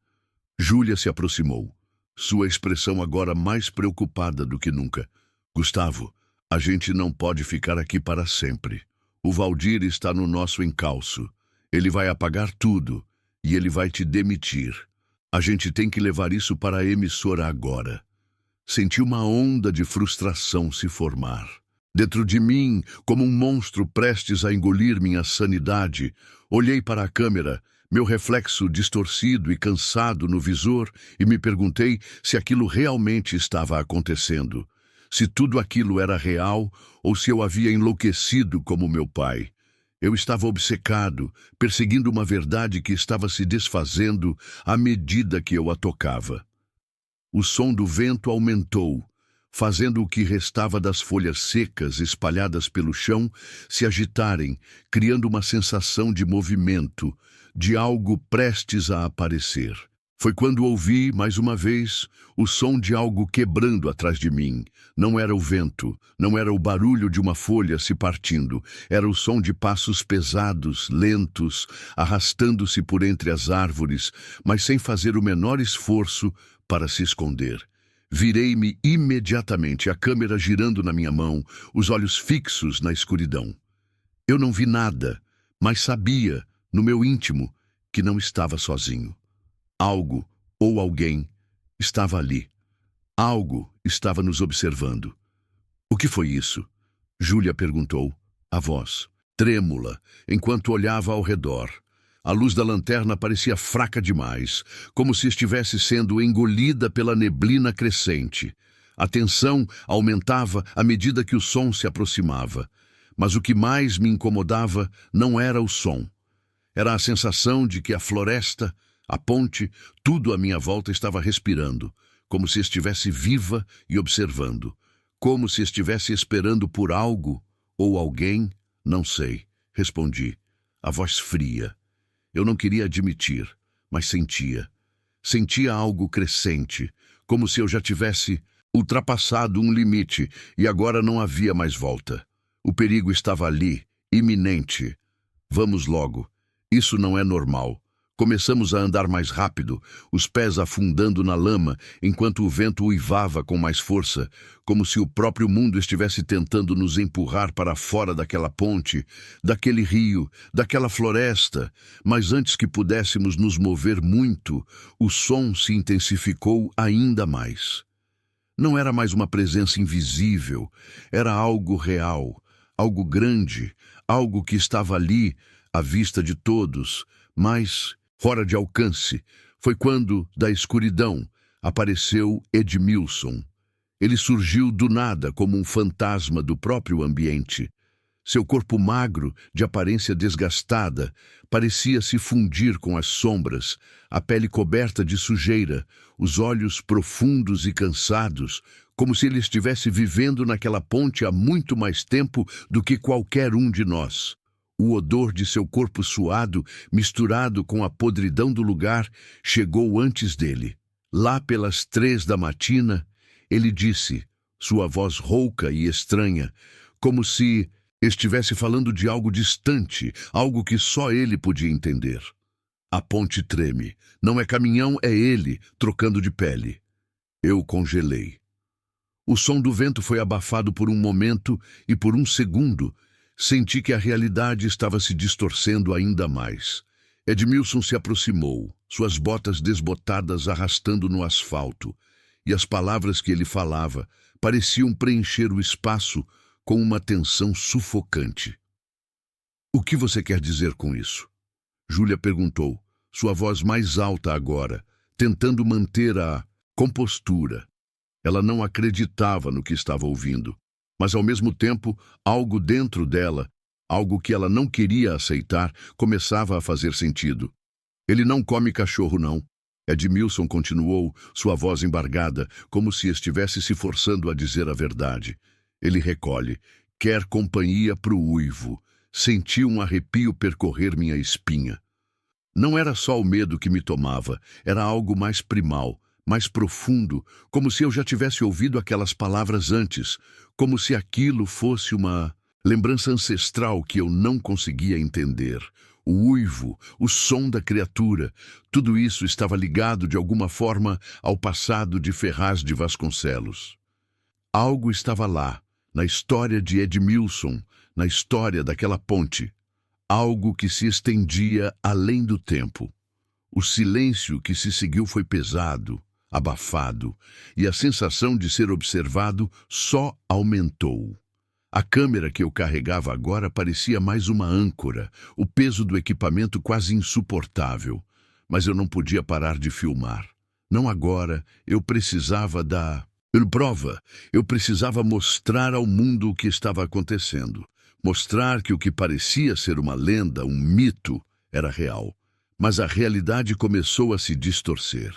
Júlia se aproximou, sua expressão agora mais preocupada do que nunca. Gustavo, a gente não pode ficar aqui para sempre. O Valdir está no nosso encalço. Ele vai apagar tudo. E ele vai te demitir. A gente tem que levar isso para a emissora agora. Senti uma onda de frustração se formar. Dentro de mim, como um monstro prestes a engolir minha sanidade, olhei para a câmera, meu reflexo distorcido e cansado no visor, e me perguntei se aquilo realmente estava acontecendo. Se tudo aquilo era real ou se eu havia enlouquecido como meu pai. Eu estava obcecado, perseguindo uma verdade que estava se desfazendo à medida que eu a tocava. O som do vento aumentou, fazendo o que restava das folhas secas espalhadas pelo chão se agitarem, criando uma sensação de movimento, de algo prestes a aparecer. Foi quando ouvi, mais uma vez, o som de algo quebrando atrás de mim. Não era o vento, não era o barulho de uma folha se partindo, era o som de passos pesados, lentos, arrastando-se por entre as árvores, mas sem fazer o menor esforço para se esconder. Virei-me imediatamente, a câmera girando na minha mão, os olhos fixos na escuridão. Eu não vi nada, mas sabia, no meu íntimo, que não estava sozinho. Algo, ou alguém, estava ali. Algo estava nos observando. O que foi isso? Júlia perguntou, a voz, trêmula, enquanto olhava ao redor. A luz da lanterna parecia fraca demais, como se estivesse sendo engolida pela neblina crescente. A tensão aumentava à medida que o som se aproximava. Mas o que mais me incomodava não era o som. Era a sensação de que a floresta, a ponte, tudo à minha volta estava respirando, como se estivesse viva e observando, como se estivesse esperando por algo ou alguém, não sei, respondi, a voz fria. Eu não queria admitir, mas sentia. Sentia algo crescente, como se eu já tivesse ultrapassado um limite e agora não havia mais volta. O perigo estava ali, iminente. Vamos logo. Isso não é normal. Começamos a andar mais rápido, os pés afundando na lama, enquanto o vento uivava com mais força, como se o próprio mundo estivesse tentando nos empurrar para fora daquela ponte, daquele rio, daquela floresta. Mas antes que pudéssemos nos mover muito, o som se intensificou ainda mais. Não era mais uma presença invisível, era algo real, algo grande, algo que estava ali, à vista de todos, mas fora de alcance. Foi quando, da escuridão, apareceu Edmilson. Ele surgiu do nada como um fantasma do próprio ambiente. Seu corpo magro, de aparência desgastada, parecia se fundir com as sombras, a pele coberta de sujeira, os olhos profundos e cansados, como se ele estivesse vivendo naquela ponte há muito mais tempo do que qualquer um de nós. O odor de seu corpo suado, misturado com a podridão do lugar, chegou antes dele. Lá pelas 3 da matina, ele disse, sua voz rouca e estranha, como se estivesse falando de algo distante, algo que só ele podia entender. A ponte treme. Não é caminhão, é ele, trocando de pele. Eu congelei. O som do vento foi abafado por um momento e por um segundo, senti que a realidade estava se distorcendo ainda mais. Edmilson se aproximou, suas botas desbotadas arrastando no asfalto, e as palavras que ele falava pareciam preencher o espaço com uma tensão sufocante. "O que você quer dizer com isso?" Júlia perguntou, sua voz mais alta agora, tentando manter a compostura. Ela não acreditava no que estava ouvindo, mas ao mesmo tempo, algo dentro dela, algo que ela não queria aceitar, começava a fazer sentido. "Ele não come cachorro, não." Edmilson continuou, sua voz embargada, como se estivesse se forçando a dizer a verdade. "Ele recolhe, quer companhia pro uivo." Senti um arrepio percorrer minha espinha. Não era só o medo que me tomava, era algo mais primal, mais profundo, como se eu já tivesse ouvido aquelas palavras antes, como se aquilo fosse uma lembrança ancestral que eu não conseguia entender. O uivo, o som da criatura, tudo isso estava ligado de alguma forma ao passado de Ferraz de Vasconcelos. Algo estava lá, na história de Edmilson, na história daquela ponte. Algo que se estendia além do tempo. O silêncio que se seguiu foi pesado, abafado, e a sensação de ser observado só aumentou. A câmera que eu carregava agora parecia mais uma âncora, o peso do equipamento quase insuportável. Mas eu não podia parar de filmar. Não agora, eu precisava da prova. Eu precisava mostrar ao mundo o que estava acontecendo. Mostrar que o que parecia ser uma lenda, um mito, era real. Mas a realidade começou a se distorcer.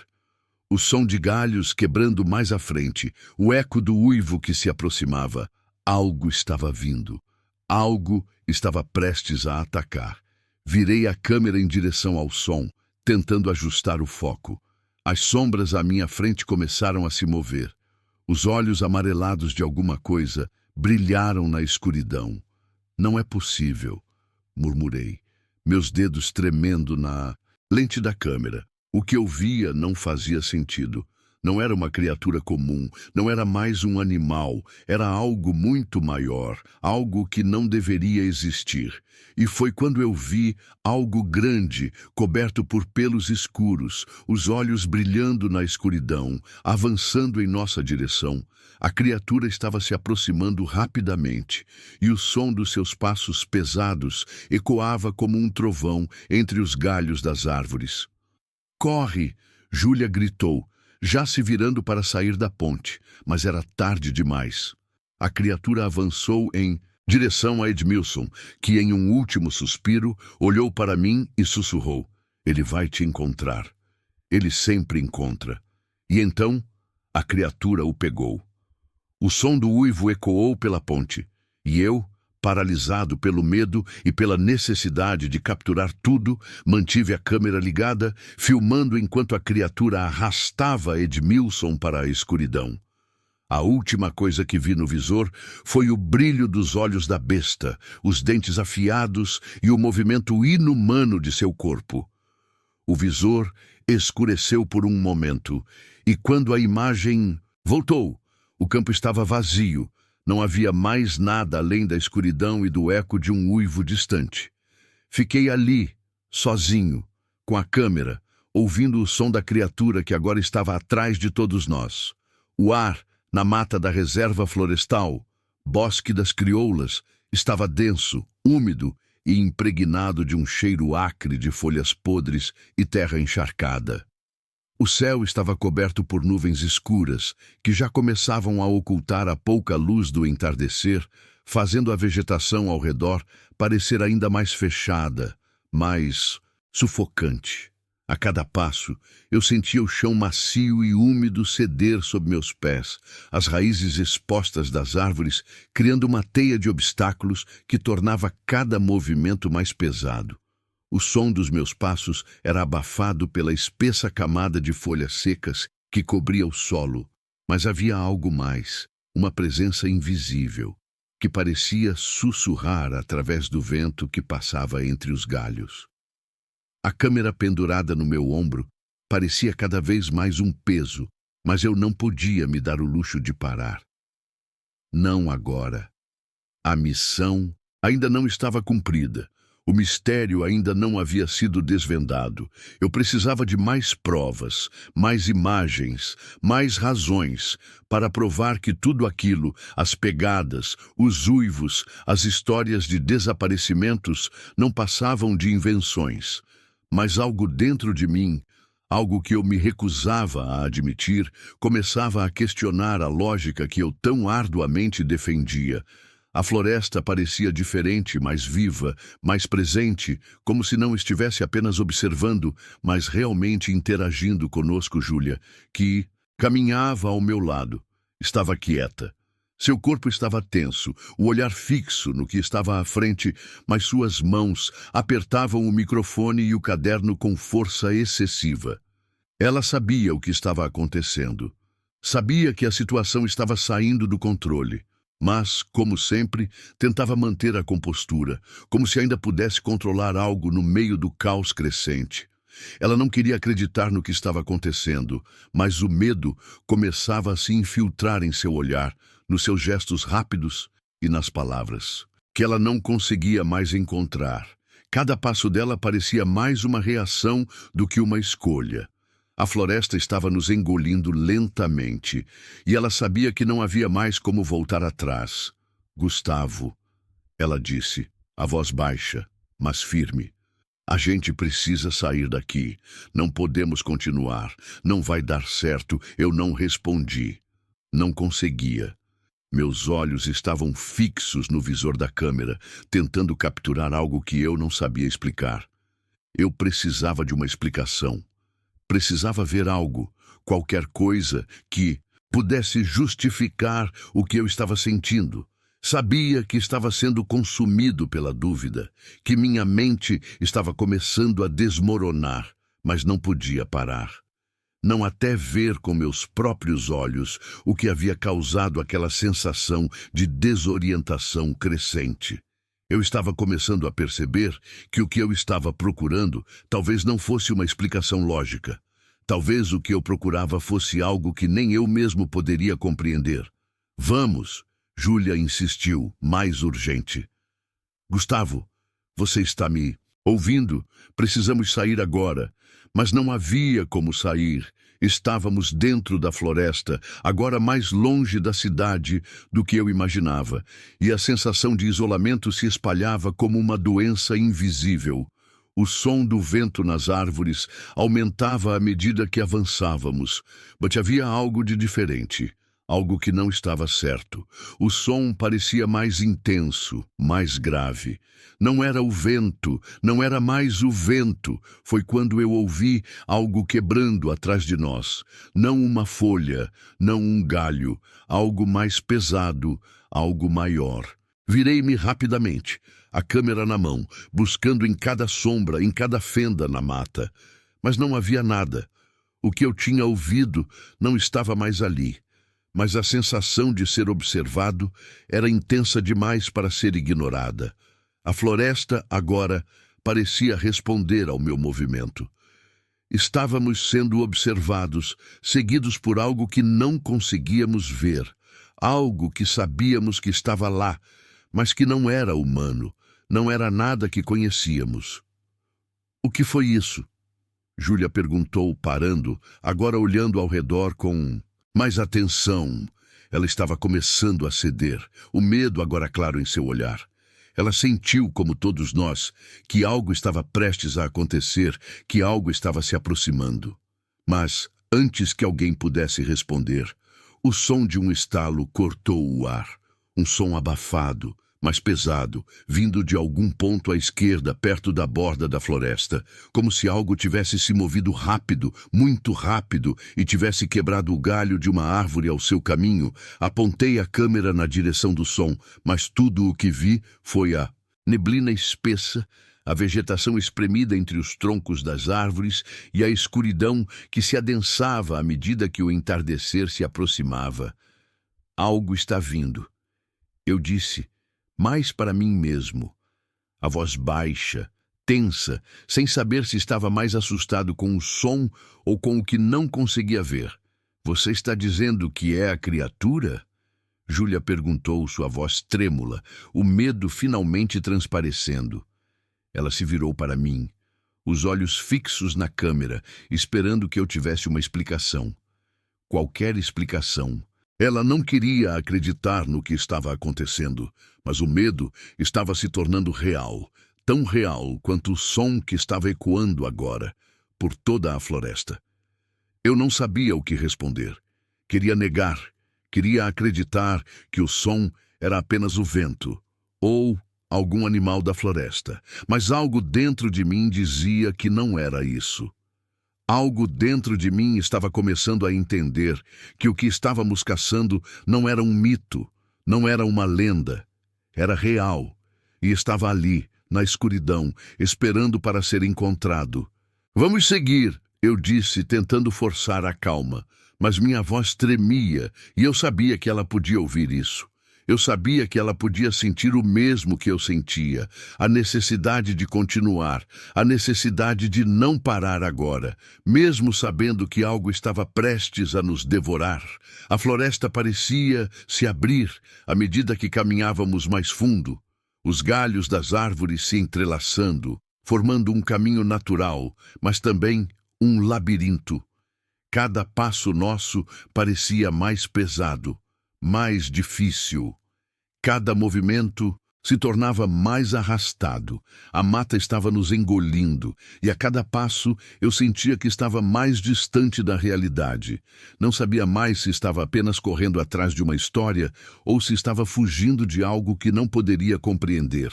O som de galhos quebrando mais à frente, o eco do uivo que se aproximava. Algo estava vindo. Algo estava prestes a atacar. Virei a câmera em direção ao som, tentando ajustar o foco. As sombras à minha frente começaram a se mover. Os olhos amarelados de alguma coisa brilharam na escuridão. "Não é possível", murmurei, meus dedos tremendo na lente da câmera. O que eu via não fazia sentido. Não era uma criatura comum, não era mais um animal, era algo muito maior, algo que não deveria existir. E foi quando eu vi algo grande, coberto por pelos escuros, os olhos brilhando na escuridão, avançando em nossa direção. A criatura estava se aproximando rapidamente, e o som dos seus passos pesados ecoava como um trovão entre os galhos das árvores. "Corre!" Júlia gritou, já se virando para sair da ponte, mas era tarde demais. A criatura avançou em direção a Edmilson, que em um último suspiro olhou para mim e sussurrou: "Ele vai te encontrar. Ele sempre encontra." E então a criatura o pegou. O som do uivo ecoou pela ponte, e eu, paralisado pelo medo e pela necessidade de capturar tudo, mantive a câmera ligada, filmando enquanto a criatura arrastava Edmilson para a escuridão. A última coisa que vi no visor foi o brilho dos olhos da besta, os dentes afiados e o movimento inumano de seu corpo. O visor escureceu por um momento, e quando a imagem voltou, o campo estava vazio. Não havia mais nada além da escuridão e do eco de um uivo distante. Fiquei ali, sozinho, com a câmera, ouvindo o som da criatura que agora estava atrás de todos nós. O ar, na mata da reserva florestal, Bosque das Crioulas, estava denso, úmido e impregnado de um cheiro acre de folhas podres e terra encharcada. O céu estava coberto por nuvens escuras, que já começavam a ocultar a pouca luz do entardecer, fazendo a vegetação ao redor parecer ainda mais fechada, mais sufocante. A cada passo, eu sentia o chão macio e úmido ceder sob meus pés, as raízes expostas das árvores criando uma teia de obstáculos que tornava cada movimento mais pesado. O som dos meus passos era abafado pela espessa camada de folhas secas que cobria o solo, mas havia algo mais, uma presença invisível, que parecia sussurrar através do vento que passava entre os galhos. A câmera pendurada no meu ombro parecia cada vez mais um peso, mas eu não podia me dar o luxo de parar. Não agora. A missão ainda não estava cumprida. O mistério ainda não havia sido desvendado. Eu precisava de mais provas, mais imagens, mais razões para provar que tudo aquilo, as pegadas, os uivos, as histórias de desaparecimentos, não passavam de invenções. Mas algo dentro de mim, algo que eu me recusava a admitir, começava a questionar a lógica que eu tão arduamente defendia. A floresta parecia diferente, mais viva, mais presente, como se não estivesse apenas observando, mas realmente interagindo conosco, Júlia, que caminhava ao meu lado. Estava quieta. Seu corpo estava tenso, o olhar fixo no que estava à frente, mas suas mãos apertavam o microfone e o caderno com força excessiva. Ela sabia o que estava acontecendo. Sabia que a situação estava saindo do controle. Mas, como sempre, tentava manter a compostura, como se ainda pudesse controlar algo no meio do caos crescente. Ela não queria acreditar no que estava acontecendo, mas o medo começava a se infiltrar em seu olhar, nos seus gestos rápidos e nas palavras, que ela não conseguia mais encontrar. Cada passo dela parecia mais uma reação do que uma escolha. A floresta estava nos engolindo lentamente, e ela sabia que não havia mais como voltar atrás. Gustavo, ela disse, a voz baixa, mas firme. A gente precisa sair daqui. Não podemos continuar. Não vai dar certo. Eu não respondi. Não conseguia. Meus olhos estavam fixos no visor da câmera, tentando capturar algo que eu não sabia explicar. Eu precisava de uma explicação. Precisava ver algo, qualquer coisa que pudesse justificar o que eu estava sentindo. Sabia que estava sendo consumido pela dúvida, que minha mente estava começando a desmoronar, mas não podia parar. Não até ver com meus próprios olhos o que havia causado aquela sensação de desorientação crescente. Eu estava começando a perceber que o que eu estava procurando talvez não fosse uma explicação lógica. Talvez o que eu procurava fosse algo que nem eu mesmo poderia compreender. Vamos, Júlia insistiu, mais urgente. Gustavo, você está me ouvindo? Precisamos sair agora. Mas não havia como sair. Estávamos dentro da floresta, agora mais longe da cidade do que eu imaginava, e a sensação de isolamento se espalhava como uma doença invisível. O som do vento nas árvores aumentava à medida que avançávamos, mas havia algo de diferente. Algo que não estava certo. O som parecia mais intenso, mais grave. Não era o vento, não era mais o vento. Foi quando eu ouvi algo quebrando atrás de nós. Não uma folha, não um galho. Algo mais pesado, algo maior. Virei-me rapidamente, a câmera na mão, buscando em cada sombra, em cada fenda na mata. Mas não havia nada. O que eu tinha ouvido não estava mais ali. Mas a sensação de ser observado era intensa demais para ser ignorada. A floresta, agora, parecia responder ao meu movimento. Estávamos sendo observados, seguidos por algo que não conseguíamos ver, algo que sabíamos que estava lá, mas que não era humano, não era nada que conhecíamos. O que foi isso? Júlia perguntou, parando, agora olhando ao redor com mais atenção. Ela estava começando a ceder, o medo agora claro em seu olhar. Ela sentiu, como todos nós, que algo estava prestes a acontecer, que algo estava se aproximando. Mas, antes que alguém pudesse responder, o som de um estalo cortou o ar. Um som abafado, mas pesado, vindo de algum ponto à esquerda, perto da borda da floresta, como se algo tivesse se movido rápido, muito rápido, e tivesse quebrado o galho de uma árvore ao seu caminho. Apontei a câmera na direção do som, mas tudo o que vi foi a neblina espessa, a vegetação espremida entre os troncos das árvores e a escuridão que se adensava à medida que o entardecer se aproximava. Algo está vindo. Eu disse, mais para mim mesmo. A voz baixa, tensa, sem saber se estava mais assustado com o som ou com o que não conseguia ver. Você está dizendo que é a criatura? Júlia perguntou, sua voz trêmula, o medo finalmente transparecendo. Ela se virou para mim, os olhos fixos na câmera, esperando que eu tivesse uma explicação. Qualquer explicação. Ela não queria acreditar no que estava acontecendo, mas o medo estava se tornando real, tão real quanto o som que estava ecoando agora, por toda a floresta. Eu não sabia o que responder. Queria negar, queria acreditar que o som era apenas o vento, ou algum animal da floresta, mas algo dentro de mim dizia que não era isso. Algo dentro de mim estava começando a entender que o que estávamos caçando não era um mito, não era uma lenda, era real, e estava ali, na escuridão, esperando para ser encontrado. Vamos seguir, eu disse, tentando forçar a calma, mas minha voz tremia e eu sabia que ela podia ouvir isso. Eu sabia que ela podia sentir o mesmo que eu sentia, a necessidade de continuar, a necessidade de não parar agora, mesmo sabendo que algo estava prestes a nos devorar. A floresta parecia se abrir à medida que caminhávamos mais fundo, os galhos das árvores se entrelaçando, formando um caminho natural, mas também um labirinto. Cada passo nosso parecia mais pesado, mais difícil. Cada movimento se tornava mais arrastado. A mata estava nos engolindo, e a cada passo eu sentia que estava mais distante da realidade. Não sabia mais se estava apenas correndo atrás de uma história ou se estava fugindo de algo que não poderia compreender.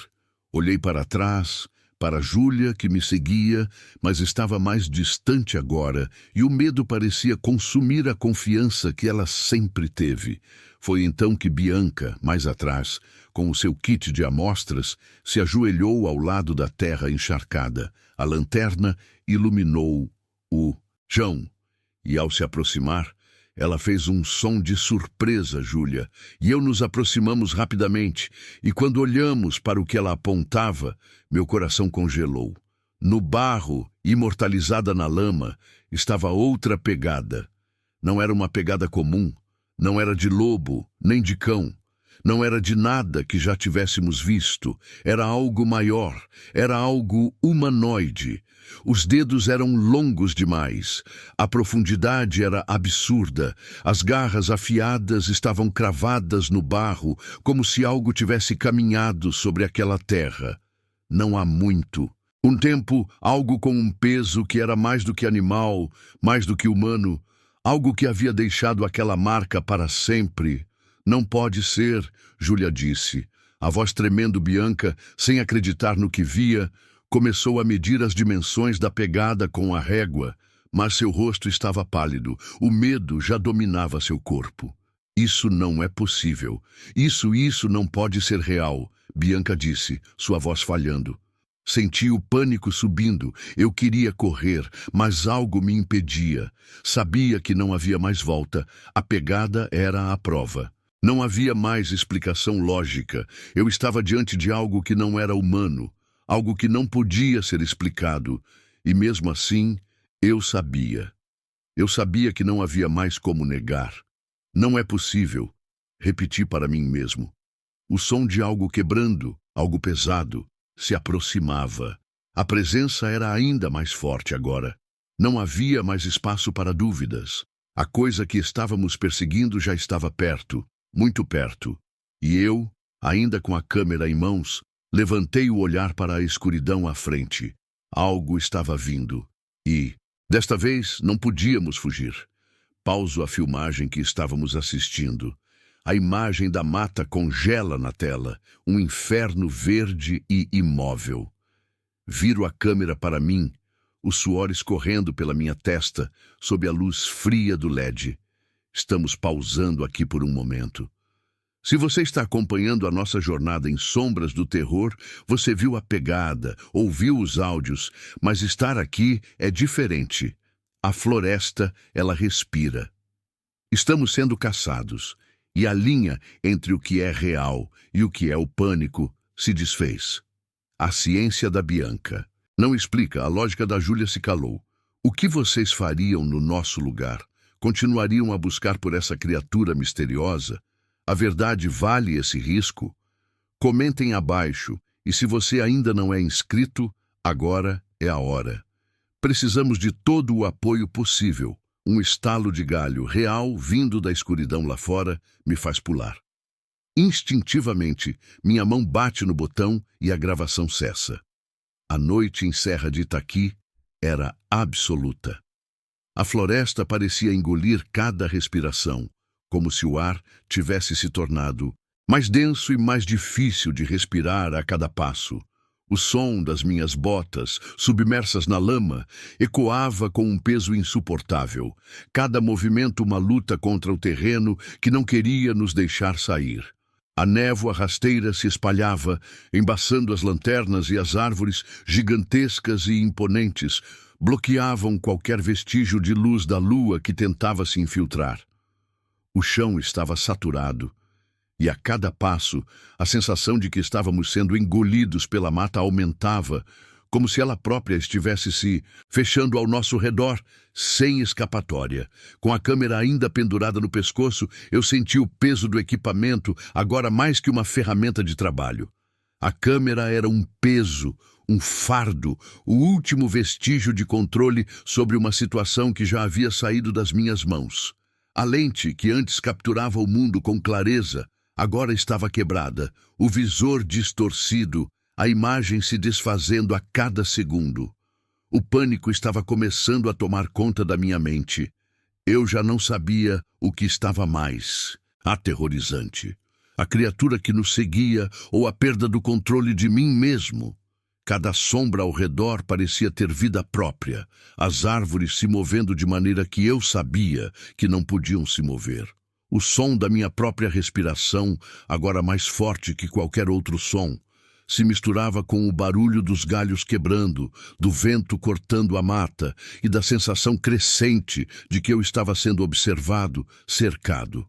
Olhei para trás, para Júlia, que me seguia, mas estava mais distante agora, e o medo parecia consumir a confiança que ela sempre teve. Foi então que Bianca, mais atrás, com o seu kit de amostras, se ajoelhou ao lado da terra encharcada. A lanterna iluminou o chão, e ao se aproximar, ela fez um som de surpresa, Júlia, e eu nos aproximamos rapidamente, e quando olhamos para o que ela apontava, meu coração congelou. No barro, imortalizada na lama, estava outra pegada. Não era uma pegada comum, não era de lobo, nem de cão. Não era de nada que já tivéssemos visto. Era algo maior, era algo humanoide. Os dedos eram longos demais. A profundidade era absurda. As garras afiadas estavam cravadas no barro, como se algo tivesse caminhado sobre aquela terra. Não há muito. Um tempo, algo com um peso que era mais do que animal, mais do que humano. Algo que havia deixado aquela marca para sempre. Não pode ser, Júlia disse. A voz tremendo Bianca, sem acreditar no que via, começou a medir as dimensões da pegada com a régua, mas seu rosto estava pálido. O medo já dominava seu corpo. Isso não é possível. Isso não pode ser real, Bianca disse, sua voz falhando. Senti o pânico subindo. Eu queria correr, mas algo me impedia. Sabia que não havia mais volta. A pegada era a prova. Não havia mais explicação lógica. Eu estava diante de algo que não era humano, algo que não podia ser explicado. E mesmo assim, eu sabia. Eu sabia que não havia mais como negar. Não é possível, repeti para mim mesmo. O som de algo quebrando, algo pesado, se aproximava. A presença era ainda mais forte agora. Não havia mais espaço para dúvidas. A coisa que estávamos perseguindo já estava perto, muito perto. E eu, ainda com a câmera em mãos, levantei o olhar para a escuridão à frente. Algo estava vindo. E, desta vez, não podíamos fugir. Pauso a filmagem que estávamos assistindo. A imagem da mata congela na tela, um inferno verde e imóvel. Viro a câmera para mim, o suor escorrendo pela minha testa, sob a luz fria do LED. Estamos pausando aqui por um momento. Se você está acompanhando a nossa jornada em Sombras do Terror, você viu a pegada, ouviu os áudios, mas estar aqui é diferente. A floresta, ela respira. Estamos sendo caçados. E a linha entre o que é real e o que é o pânico se desfez. A ciência da Bianca não explica, a lógica da Júlia se calou. O que vocês fariam no nosso lugar? Continuariam a buscar por essa criatura misteriosa? A verdade vale esse risco? Comentem abaixo E se você ainda não é inscrito, agora é a hora. Precisamos de todo o apoio possível. Um estalo de galho real vindo da escuridão lá fora me faz pular. Instintivamente, minha mão bate no botão e a gravação cessa. A noite em Serra de Itaqui era absoluta. A floresta parecia engolir cada respiração, como se o ar tivesse se tornado mais denso e mais difícil de respirar a cada passo. O som das minhas botas, submersas na lama, ecoava com um peso insuportável. Cada movimento uma luta contra o terreno que não queria nos deixar sair. A névoa rasteira se espalhava, embaçando as lanternas e as árvores gigantescas e imponentes, bloqueavam qualquer vestígio de luz da lua que tentava se infiltrar. O chão estava saturado, e a cada passo, a sensação de que estávamos sendo engolidos pela mata aumentava, como se ela própria estivesse se fechando ao nosso redor, sem escapatória. Com a câmera ainda pendurada no pescoço, eu senti o peso do equipamento, agora mais que uma ferramenta de trabalho. A câmera era um peso, um fardo, o último vestígio de controle sobre uma situação que já havia saído das minhas mãos. A lente, que antes capturava o mundo com clareza, agora estava quebrada, o visor distorcido, a imagem se desfazendo a cada segundo. O pânico estava começando a tomar conta da minha mente. Eu já não sabia o que estava mais aterrorizante. A criatura que nos seguia ou a perda do controle de mim mesmo. Cada sombra ao redor parecia ter vida própria, as árvores se movendo de maneira que eu sabia que não podiam se mover. O som da minha própria respiração, agora mais forte que qualquer outro som, se misturava com o barulho dos galhos quebrando, do vento cortando a mata e da sensação crescente de que eu estava sendo observado, cercado.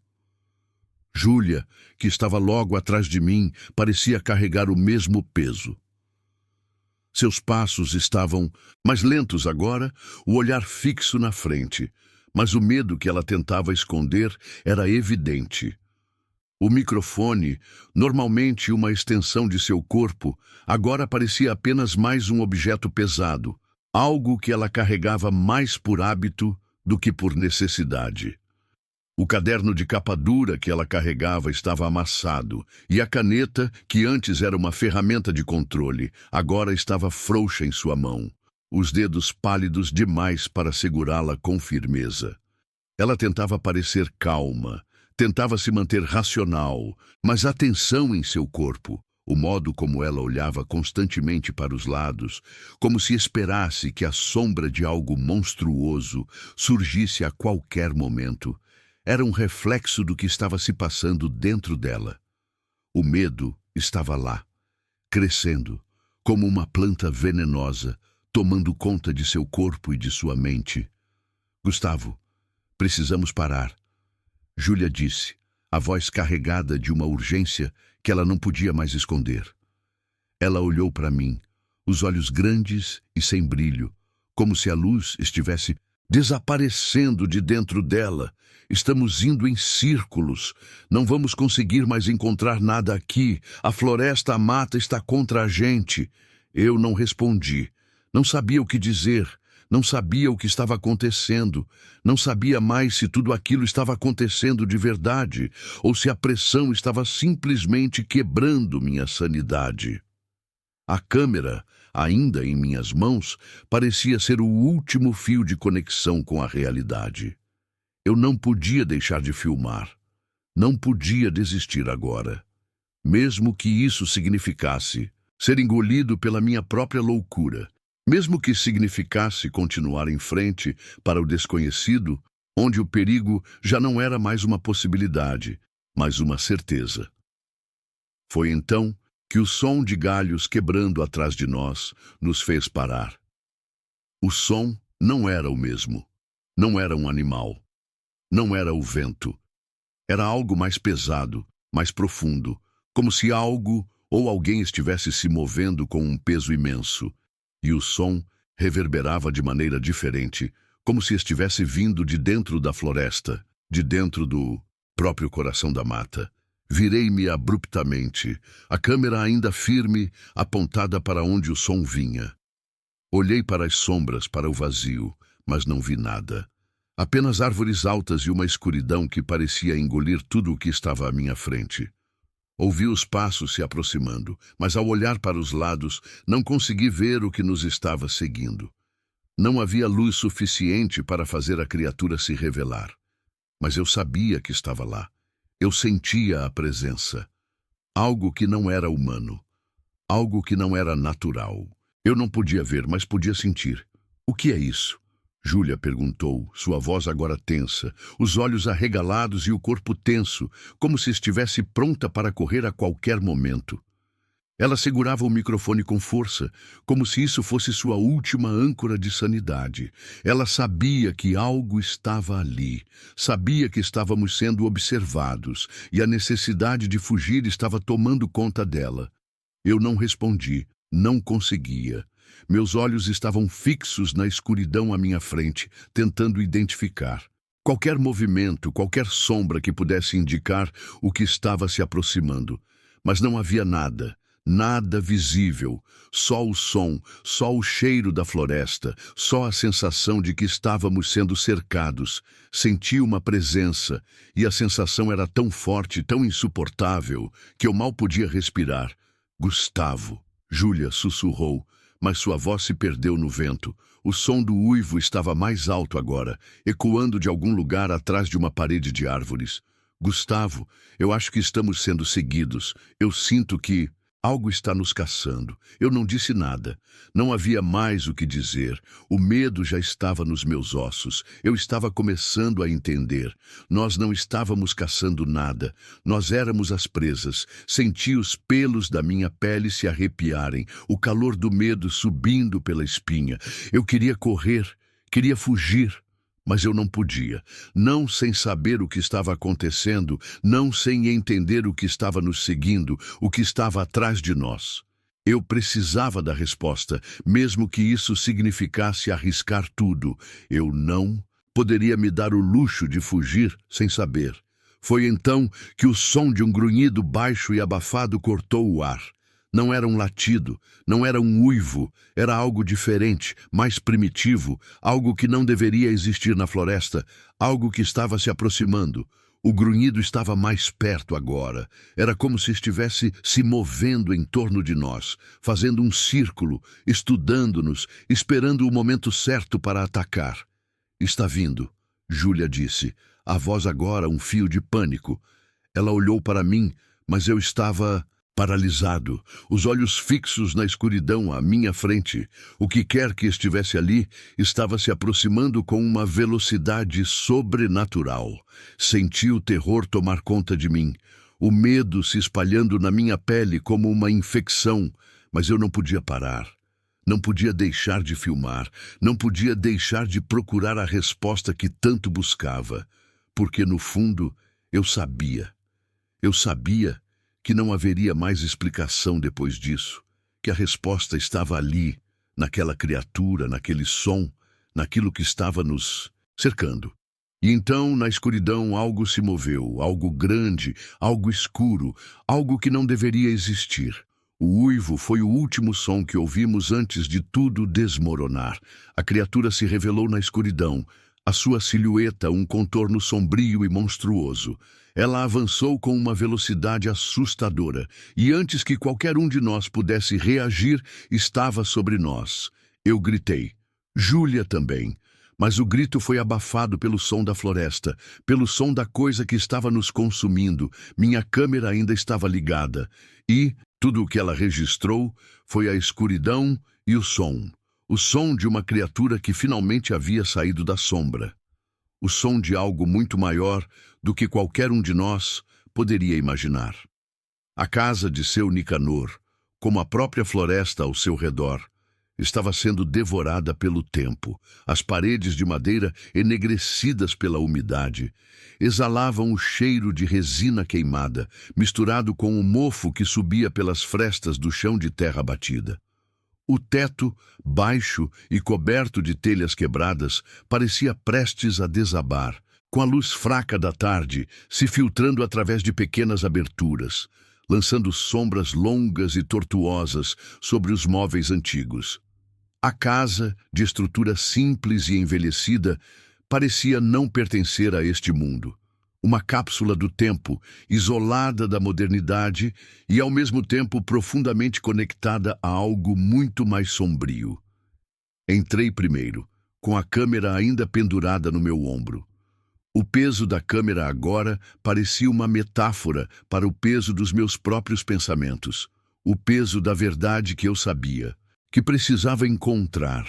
Júlia, que estava logo atrás de mim, parecia carregar o mesmo peso. Seus passos estavam mais lentos agora, o olhar fixo na frente, mas o medo que ela tentava esconder era evidente. O microfone, normalmente uma extensão de seu corpo, agora parecia apenas mais um objeto pesado, algo que ela carregava mais por hábito do que por necessidade. O caderno de capa dura que ela carregava estava amassado, e a caneta, que antes era uma ferramenta de controle, agora estava frouxa em sua mão, os dedos pálidos demais para segurá-la com firmeza. Ela tentava parecer calma, tentava se manter racional, mas a tensão em seu corpo, o modo como ela olhava constantemente para os lados, como se esperasse que a sombra de algo monstruoso surgisse a qualquer momento, era um reflexo do que estava se passando dentro dela. O medo estava lá, crescendo, como uma planta venenosa, tomando conta de seu corpo e de sua mente. Gustavo, precisamos parar. Júlia disse, a voz carregada de uma urgência que ela não podia mais esconder. Ela olhou para mim, os olhos grandes e sem brilho, como se a luz estivesse desaparecendo de dentro dela. Estamos indo em círculos. Não vamos conseguir mais encontrar nada aqui. A floresta, a mata está contra a gente. Eu não respondi. Não sabia o que dizer. Não sabia o que estava acontecendo. Não sabia mais se tudo aquilo estava acontecendo de verdade ou se a pressão estava simplesmente quebrando minha sanidade. A câmera, ainda em minhas mãos, parecia ser o último fio de conexão com a realidade. Eu não podia deixar de filmar. Não podia desistir agora. Mesmo que isso significasse ser engolido pela minha própria loucura. Mesmo que significasse continuar em frente para o desconhecido, onde o perigo já não era mais uma possibilidade, mas uma certeza. Foi então que o som de galhos quebrando atrás de nós nos fez parar. O som não era o mesmo. Não era um animal. Não era o vento. Era algo mais pesado, mais profundo, como se algo ou alguém estivesse se movendo com um peso imenso. E o som reverberava de maneira diferente, como se estivesse vindo de dentro da floresta, de dentro do próprio coração da mata. Virei-me abruptamente, a câmera ainda firme, apontada para onde o som vinha. Olhei para as sombras, para o vazio, mas não vi nada. Apenas árvores altas e uma escuridão que parecia engolir tudo o que estava à minha frente. Ouvi os passos se aproximando, mas ao olhar para os lados, não consegui ver o que nos estava seguindo. Não havia luz suficiente para fazer a criatura se revelar. Mas eu sabia que estava lá. Eu sentia a presença. Algo que não era humano. Algo que não era natural. Eu não podia ver, mas podia sentir. O que é isso? Júlia perguntou, sua voz agora tensa, os olhos arregalados e o corpo tenso, como se estivesse pronta para correr a qualquer momento. Ela segurava o microfone com força, como se isso fosse sua última âncora de sanidade. Ela sabia que algo estava ali, sabia que estávamos sendo observados, e a necessidade de fugir estava tomando conta dela. Eu não respondi, não conseguia. Meus olhos estavam fixos na escuridão à minha frente, tentando identificar. Qualquer movimento, qualquer sombra que pudesse indicar o que estava se aproximando. Mas não havia nada. Nada visível, só o som, só o cheiro da floresta, só a sensação de que estávamos sendo cercados. Senti uma presença, e a sensação era tão forte, tão insuportável, que eu mal podia respirar. Gustavo, Júlia sussurrou, mas sua voz se perdeu no vento. O som do uivo estava mais alto agora, ecoando de algum lugar atrás de uma parede de árvores. Gustavo, eu acho que estamos sendo seguidos. Eu sinto que... algo está nos caçando. Eu não disse nada. Não havia mais o que dizer. O medo já estava nos meus ossos. Eu estava começando a entender. Nós não estávamos caçando nada. Nós éramos as presas. Senti os pelos da minha pele se arrepiarem, o calor do medo subindo pela espinha. Eu queria correr, queria fugir. Mas eu não podia, não sem saber o que estava acontecendo, não sem entender o que estava nos seguindo, o que estava atrás de nós. Eu precisava da resposta, mesmo que isso significasse arriscar tudo. Eu não poderia me dar o luxo de fugir sem saber. Foi então que o som de um grunhido baixo e abafado cortou o ar. Não era um latido, não era um uivo, era algo diferente, mais primitivo, algo que não deveria existir na floresta, algo que estava se aproximando. O grunhido estava mais perto agora. Era como se estivesse se movendo em torno de nós, fazendo um círculo, estudando-nos, esperando o momento certo para atacar. Está vindo, Júlia disse, a voz agora um fio de pânico. Ela olhou para mim, mas eu estava... paralisado, os olhos fixos na escuridão à minha frente. O que quer que estivesse ali estava se aproximando com uma velocidade sobrenatural. Senti o terror tomar conta de mim, o medo se espalhando na minha pele como uma infecção, mas eu não podia parar. Não podia deixar de filmar, não podia deixar de procurar a resposta que tanto buscava, porque no fundo eu sabia que não haveria mais explicação depois disso, que a resposta estava ali, naquela criatura, naquele som, naquilo que estava nos cercando. E então, na escuridão, algo se moveu, algo grande, algo escuro, algo que não deveria existir. O uivo foi o último som que ouvimos antes de tudo desmoronar. A criatura se revelou na escuridão, a sua silhueta um contorno sombrio e monstruoso. Ela avançou com uma velocidade assustadora, e antes que qualquer um de nós pudesse reagir, estava sobre nós. Eu gritei. Júlia também. Mas o grito foi abafado pelo som da floresta, pelo som da coisa que estava nos consumindo. Minha câmera ainda estava ligada, e tudo o que ela registrou foi a escuridão e o som. O som de uma criatura que finalmente havia saído da sombra. O som de algo muito maior do que qualquer um de nós poderia imaginar. A casa de seu Nicanor, como a própria floresta ao seu redor, estava sendo devorada pelo tempo. As paredes de madeira, enegrecidas pela umidade, exalavam o cheiro de resina queimada, misturado com o mofo que subia pelas frestas do chão de terra batida. O teto, baixo e coberto de telhas quebradas, parecia prestes a desabar. com a luz fraca da tarde se filtrando através de pequenas aberturas, lançando sombras longas e tortuosas sobre os móveis antigos. A casa, de estrutura simples e envelhecida, parecia não pertencer a este mundo. Uma cápsula do tempo, isolada da modernidade e, ao mesmo tempo, profundamente conectada a algo muito mais sombrio. Entrei primeiro, com a câmera ainda pendurada no meu ombro. O peso da câmera agora parecia uma metáfora para o peso dos meus próprios pensamentos, o peso da verdade que eu sabia, que precisava encontrar,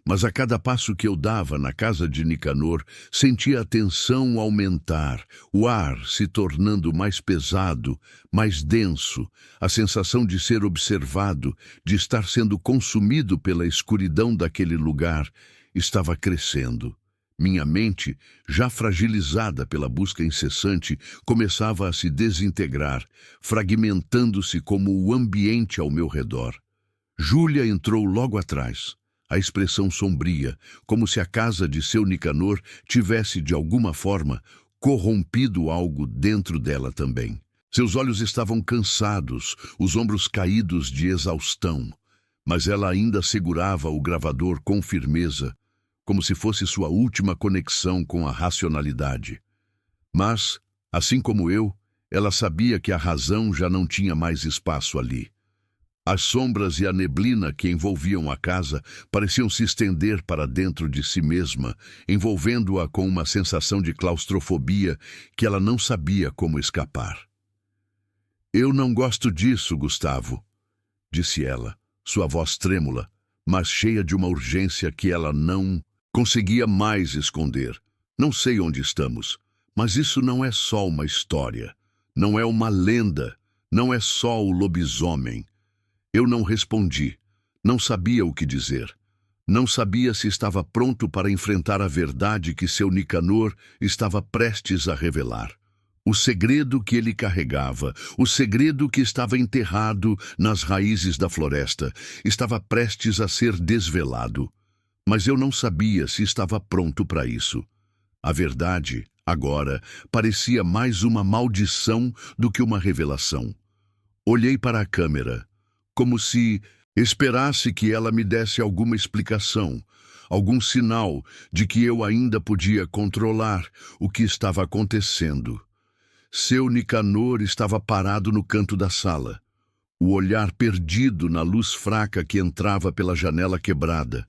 mas a cada passo que eu dava na casa de Nicanor, sentia a tensão aumentar, o ar se tornando mais pesado, mais denso, a sensação de ser observado, de estar sendo consumido pela escuridão daquele lugar, estava crescendo. Minha mente, já fragilizada pela busca incessante, começava a se desintegrar, fragmentando-se como o ambiente ao meu redor. Júlia entrou logo atrás, a expressão sombria, como se a casa de seu Nicanor tivesse, de alguma forma, corrompido algo dentro dela também. Seus olhos estavam cansados, os ombros caídos de exaustão, mas ela ainda segurava o gravador com firmeza, como se fosse sua última conexão com a racionalidade. Mas, assim como eu, ela sabia que a razão já não tinha mais espaço ali. As sombras e a neblina que envolviam a casa pareciam se estender para dentro de si mesma, envolvendo-a com uma sensação de claustrofobia que ela não sabia como escapar. "Eu não gosto disso, Gustavo", disse ela, sua voz trêmula, mas cheia de uma urgência que ela não conseguia mais esconder. "Não sei onde estamos, mas isso não é só uma história, não é uma lenda, não é só o lobisomem." Eu não respondi, não sabia o que dizer. Não sabia se estava pronto para enfrentar a verdade que seu Nicanor estava prestes a revelar. O segredo que ele carregava, o segredo que estava enterrado nas raízes da floresta, estava prestes a ser desvelado. Mas eu não sabia se estava pronto para isso. A verdade, agora, parecia mais uma maldição do que uma revelação. Olhei para a câmera, como se esperasse que ela me desse alguma explicação, algum sinal de que eu ainda podia controlar o que estava acontecendo. Seu Nicanor estava parado no canto da sala, o olhar perdido na luz fraca que entrava pela janela quebrada.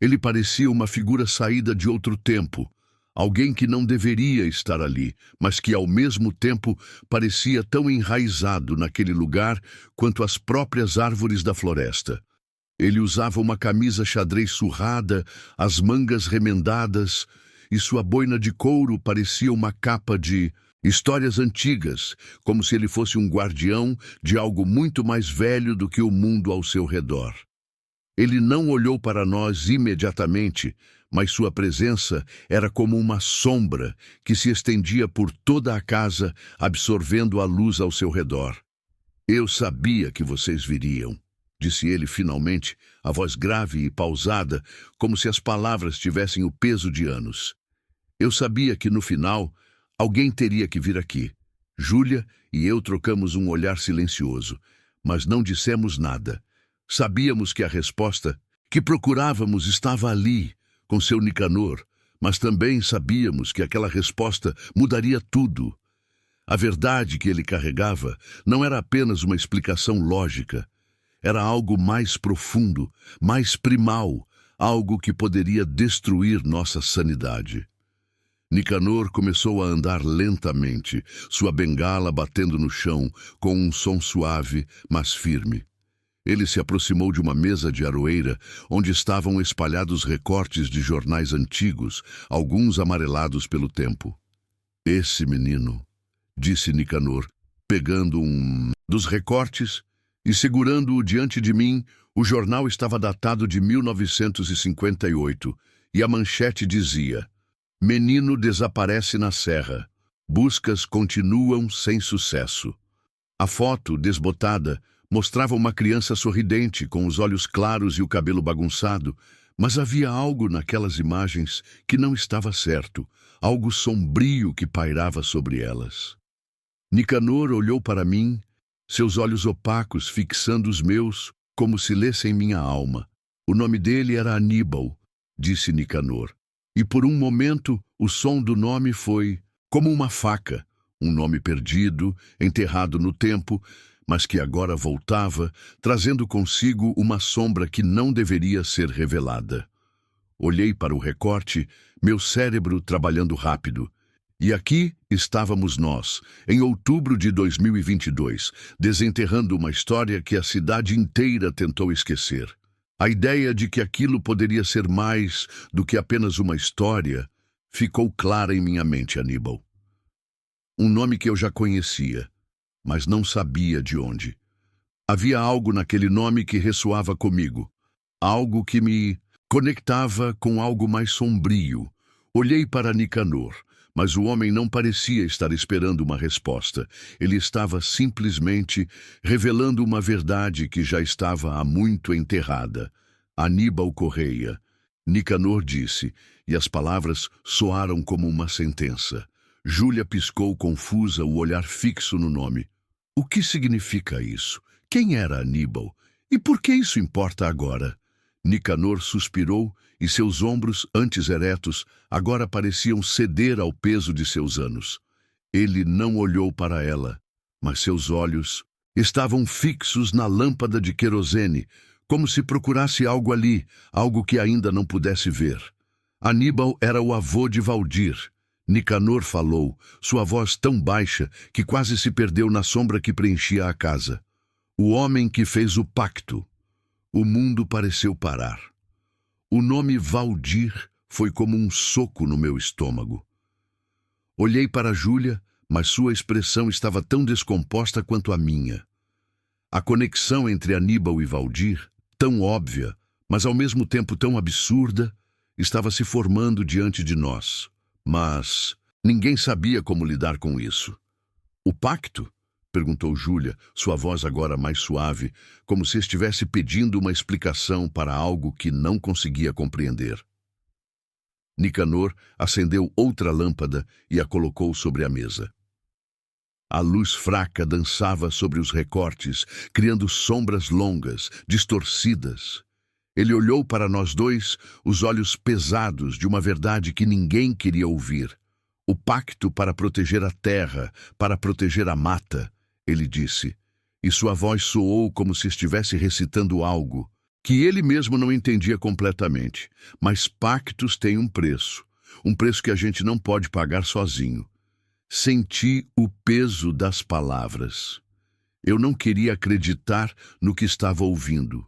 Ele parecia uma figura saída de outro tempo, alguém que não deveria estar ali, mas que ao mesmo tempo parecia tão enraizado naquele lugar quanto as próprias árvores da floresta. Ele usava uma camisa xadrez surrada, as mangas remendadas, e sua boina de couro parecia uma capa de histórias antigas, como se ele fosse um guardião de algo muito mais velho do que o mundo ao seu redor. Ele não olhou para nós imediatamente, mas sua presença era como uma sombra que se estendia por toda a casa, absorvendo a luz ao seu redor. "Eu sabia que vocês viriam", disse ele finalmente, a voz grave e pausada, como se as palavras tivessem o peso de anos. "Eu sabia que, no final, alguém teria que vir aqui." Júlia e eu trocamos um olhar silencioso, mas não dissemos nada. Sabíamos que a resposta que procurávamos estava ali, com seu Nicanor, mas também sabíamos que aquela resposta mudaria tudo. A verdade que ele carregava não era apenas uma explicação lógica, era algo mais profundo, mais primal, algo que poderia destruir nossa sanidade. Nicanor começou a andar lentamente, sua bengala batendo no chão, com um som suave, mas firme. Ele se aproximou de uma mesa de aroeira, onde estavam espalhados recortes de jornais antigos, alguns amarelados pelo tempo. "Esse menino", disse Nicanor, pegando um dos recortes e segurando-o diante de mim. O jornal estava datado de 1958 e a manchete dizia: "Menino desaparece na serra. Buscas continuam sem sucesso." A foto, desbotada, mostrava uma criança sorridente, com os olhos claros e o cabelo bagunçado, Mas havia algo naquelas imagens que não estava certo, algo sombrio que pairava sobre elas. Nicanor olhou para mim, seus olhos opacos fixando os meus, como se lessem minha alma. O nome dele era Aníbal, disse Nicanor. E por um momento o som do nome foi como uma faca, um nome perdido, enterrado no tempo, mas que agora voltava, trazendo consigo uma sombra que não deveria ser revelada. Olhei para o recorte, meu cérebro trabalhando rápido. E aqui estávamos nós, em outubro de 2022, desenterrando uma história que a cidade inteira tentou esquecer. A ideia de que aquilo poderia ser mais do que apenas uma história ficou clara em minha mente, Aníbal. Um nome que eu já conhecia, mas não sabia de onde. Havia algo naquele nome que ressoava comigo, algo que me conectava com algo mais sombrio. Olhei para Nicanor, mas o homem não parecia estar esperando uma resposta. Ele estava simplesmente revelando uma verdade que já estava há muito enterrada. Aníbal Correia. Nicanor disse, e as palavras soaram como uma sentença. Júlia piscou confusa, o olhar fixo no nome. O que significa isso? Quem era Aníbal? E por que isso importa agora? Nicanor suspirou e seus ombros, antes eretos, agora pareciam ceder ao peso de seus anos. Ele não olhou para ela, mas seus olhos estavam fixos na lâmpada de querosene, como se procurasse algo ali, algo que ainda não pudesse ver. Aníbal era o avô de Valdir. Nicanor falou, sua voz tão baixa que quase se perdeu na sombra que preenchia a casa. O homem que fez o pacto. O mundo pareceu parar. O nome Valdir foi como um soco no meu estômago. Olhei para Júlia, mas sua expressão estava tão descomposta quanto a minha. A conexão entre Aníbal e Valdir, tão óbvia, mas ao mesmo tempo tão absurda, estava se formando diante de nós. Mas ninguém sabia como lidar com isso. O pacto? Perguntou Júlia, sua voz agora mais suave, como se estivesse pedindo uma explicação para algo que não conseguia compreender. Nicanor acendeu outra lâmpada e a colocou sobre a mesa. A luz fraca dançava sobre os recortes, criando sombras longas, distorcidas. Ele olhou para nós dois, os olhos pesados de uma verdade que ninguém queria ouvir. O pacto para proteger a terra, para proteger a mata, ele disse, e sua voz soou como se estivesse recitando algo que ele mesmo não entendia completamente. Mas pactos têm um preço que a gente não pode pagar sozinho. Senti o peso das palavras. Eu não queria acreditar no que estava ouvindo.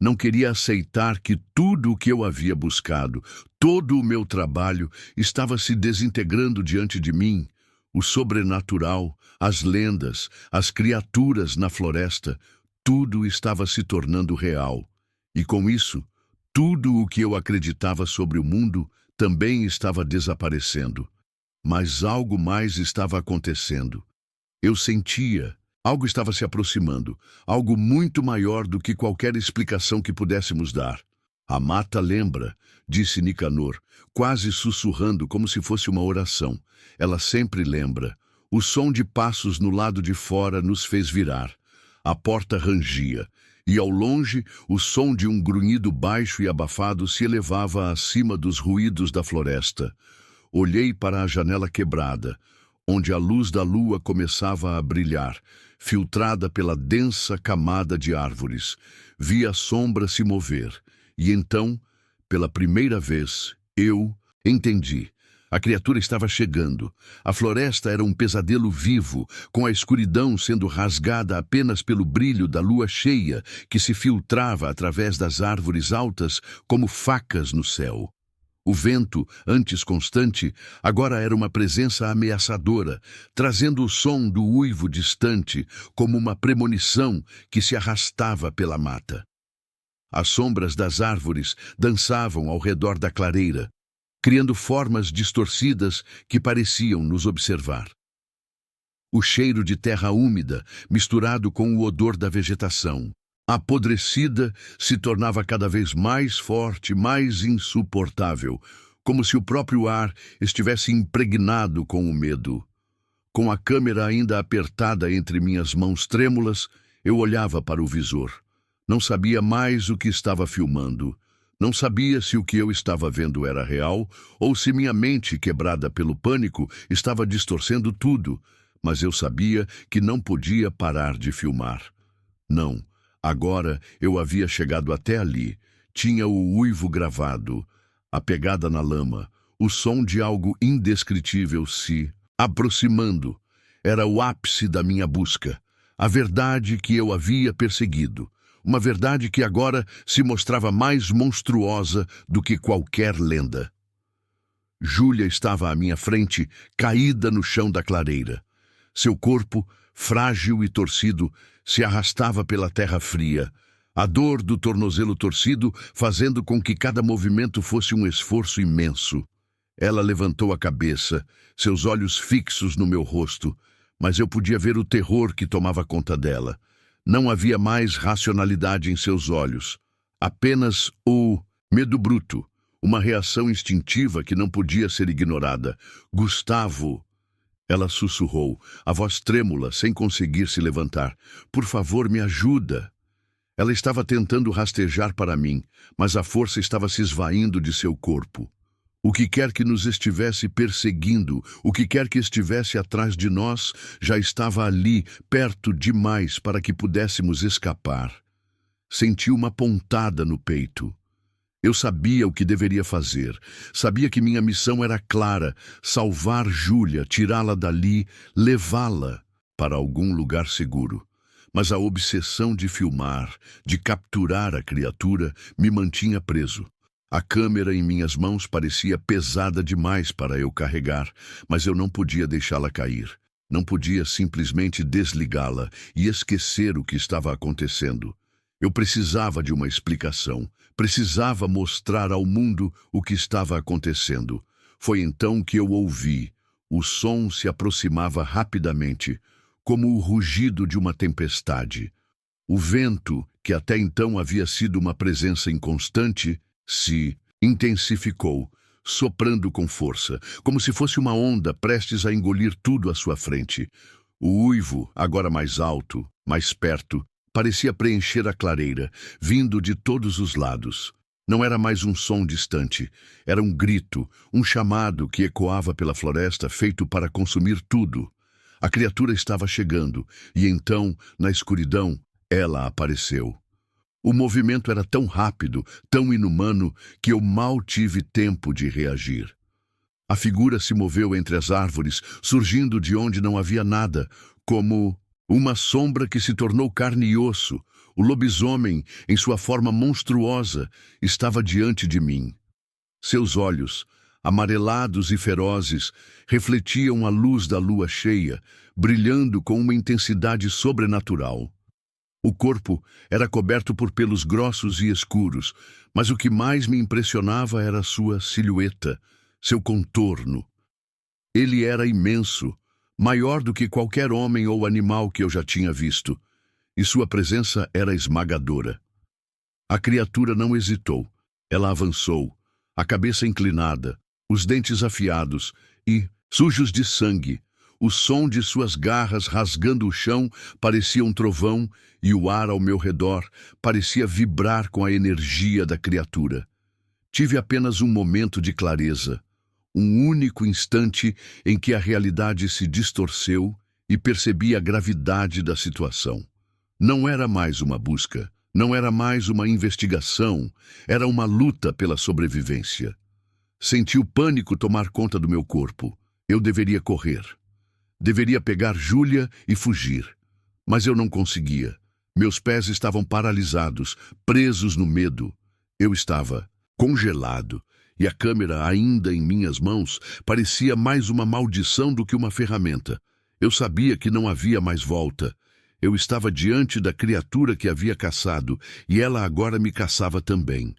Não queria aceitar que tudo o que eu havia buscado, todo o meu trabalho, estava se desintegrando diante de mim. O sobrenatural, as lendas, as criaturas na floresta, tudo estava se tornando real. E com isso, tudo o que eu acreditava sobre o mundo também estava desaparecendo. Mas algo mais estava acontecendo. Eu sentia. Algo estava se aproximando, algo muito maior do que qualquer explicação que pudéssemos dar. A mata lembra, disse Nicanor, quase sussurrando como se fosse uma oração. Ela sempre lembra. O som de passos no lado de fora nos fez virar. A porta rangia, e ao longe o som de um grunhido baixo e abafado se elevava acima dos ruídos da floresta. Olhei para a janela quebrada, onde a luz da lua começava a brilhar, filtrada pela densa camada de árvores. Vi a sombra se mover, e então, pela primeira vez, eu entendi. A criatura estava chegando. A floresta era um pesadelo vivo, com a escuridão sendo rasgada apenas pelo brilho da lua cheia, que se filtrava através das árvores altas como facas no céu. O vento, antes constante, agora era uma presença ameaçadora, trazendo o som do uivo distante, como uma premonição que se arrastava pela mata. As sombras das árvores dançavam ao redor da clareira, criando formas distorcidas que pareciam nos observar. O cheiro de terra úmida, misturado com o odor da vegetação, apodrecida, se tornava cada vez mais forte, mais insuportável, como se o próprio ar estivesse impregnado com o medo. Com a câmera ainda apertada entre minhas mãos trêmulas, eu olhava para o visor. Não sabia mais o que estava filmando. Não sabia se o que eu estava vendo era real ou se minha mente, quebrada pelo pânico, estava distorcendo tudo, mas eu sabia que não podia parar de filmar. Não, agora eu havia chegado até ali. Tinha o uivo gravado, a pegada na lama, o som de algo indescritível se aproximando. Era o ápice da minha busca, a verdade que eu havia perseguido. Uma verdade que agora se mostrava mais monstruosa do que qualquer lenda. Júlia estava à minha frente, caída no chão da clareira. Seu corpo, frágil e torcido, se arrastava pela terra fria, a dor do tornozelo torcido fazendo com que cada movimento fosse um esforço imenso. Ela levantou a cabeça, seus olhos fixos no meu rosto, mas eu podia ver o terror que tomava conta dela. Não havia mais racionalidade em seus olhos, apenas o medo bruto, uma reação instintiva que não podia ser ignorada. Gustavo, ela sussurrou, a voz trêmula, sem conseguir se levantar. Por favor, me ajuda. Ela estava tentando rastejar para mim, mas a força estava se esvaindo de seu corpo. O que quer que nos estivesse perseguindo, o que quer que estivesse atrás de nós, já estava ali, perto demais para que pudéssemos escapar. Senti uma pontada no peito. Eu sabia o que deveria fazer. Sabia que minha missão era clara: salvar Júlia, tirá-la dali, levá-la para algum lugar seguro. Mas a obsessão de filmar, de capturar a criatura, me mantinha preso. A câmera em minhas mãos parecia pesada demais para eu carregar, mas eu não podia deixá-la cair. Não podia simplesmente desligá-la e esquecer o que estava acontecendo. Eu precisava de uma explicação. Precisava mostrar ao mundo o que estava acontecendo. Foi então que eu ouvi. O som se aproximava rapidamente, como o rugido de uma tempestade. O vento, que até então havia sido uma presença inconstante, se intensificou, soprando com força, como se fosse uma onda prestes a engolir tudo à sua frente. O uivo, agora mais alto, mais perto, parecia preencher a clareira, vindo de todos os lados. Não era mais um som distante, era um grito, um chamado que ecoava pela floresta, feito para consumir tudo. A criatura estava chegando, e então, na escuridão, ela apareceu. O movimento era tão rápido, tão inumano, que eu mal tive tempo de reagir. A figura se moveu entre as árvores, surgindo de onde não havia nada, como uma sombra que se tornou carne e osso. O lobisomem, em sua forma monstruosa, estava diante de mim. Seus olhos, amarelados e ferozes, refletiam a luz da lua cheia, brilhando com uma intensidade sobrenatural. O corpo era coberto por pelos grossos e escuros, mas o que mais me impressionava era sua silhueta, seu contorno. Ele era imenso, maior do que qualquer homem ou animal que eu já tinha visto, e sua presença era esmagadora. A criatura não hesitou. Ela avançou, a cabeça inclinada, os dentes afiados e sujos de sangue. O som de suas garras rasgando o chão parecia um trovão e o ar ao meu redor parecia vibrar com a energia da criatura. Tive apenas um momento de clareza, um único instante em que a realidade se distorceu e percebi a gravidade da situação. Não era mais uma busca, não era mais uma investigação, era uma luta pela sobrevivência. Senti o pânico tomar conta do meu corpo. Eu deveria correr. Deveria pegar Júlia e fugir. Mas eu não conseguia. Meus pés estavam paralisados, presos no medo. Eu estava congelado, e a câmera, ainda em minhas mãos, parecia mais uma maldição do que uma ferramenta. Eu sabia que não havia mais volta. Eu estava diante da criatura que havia caçado, e ela agora me caçava também.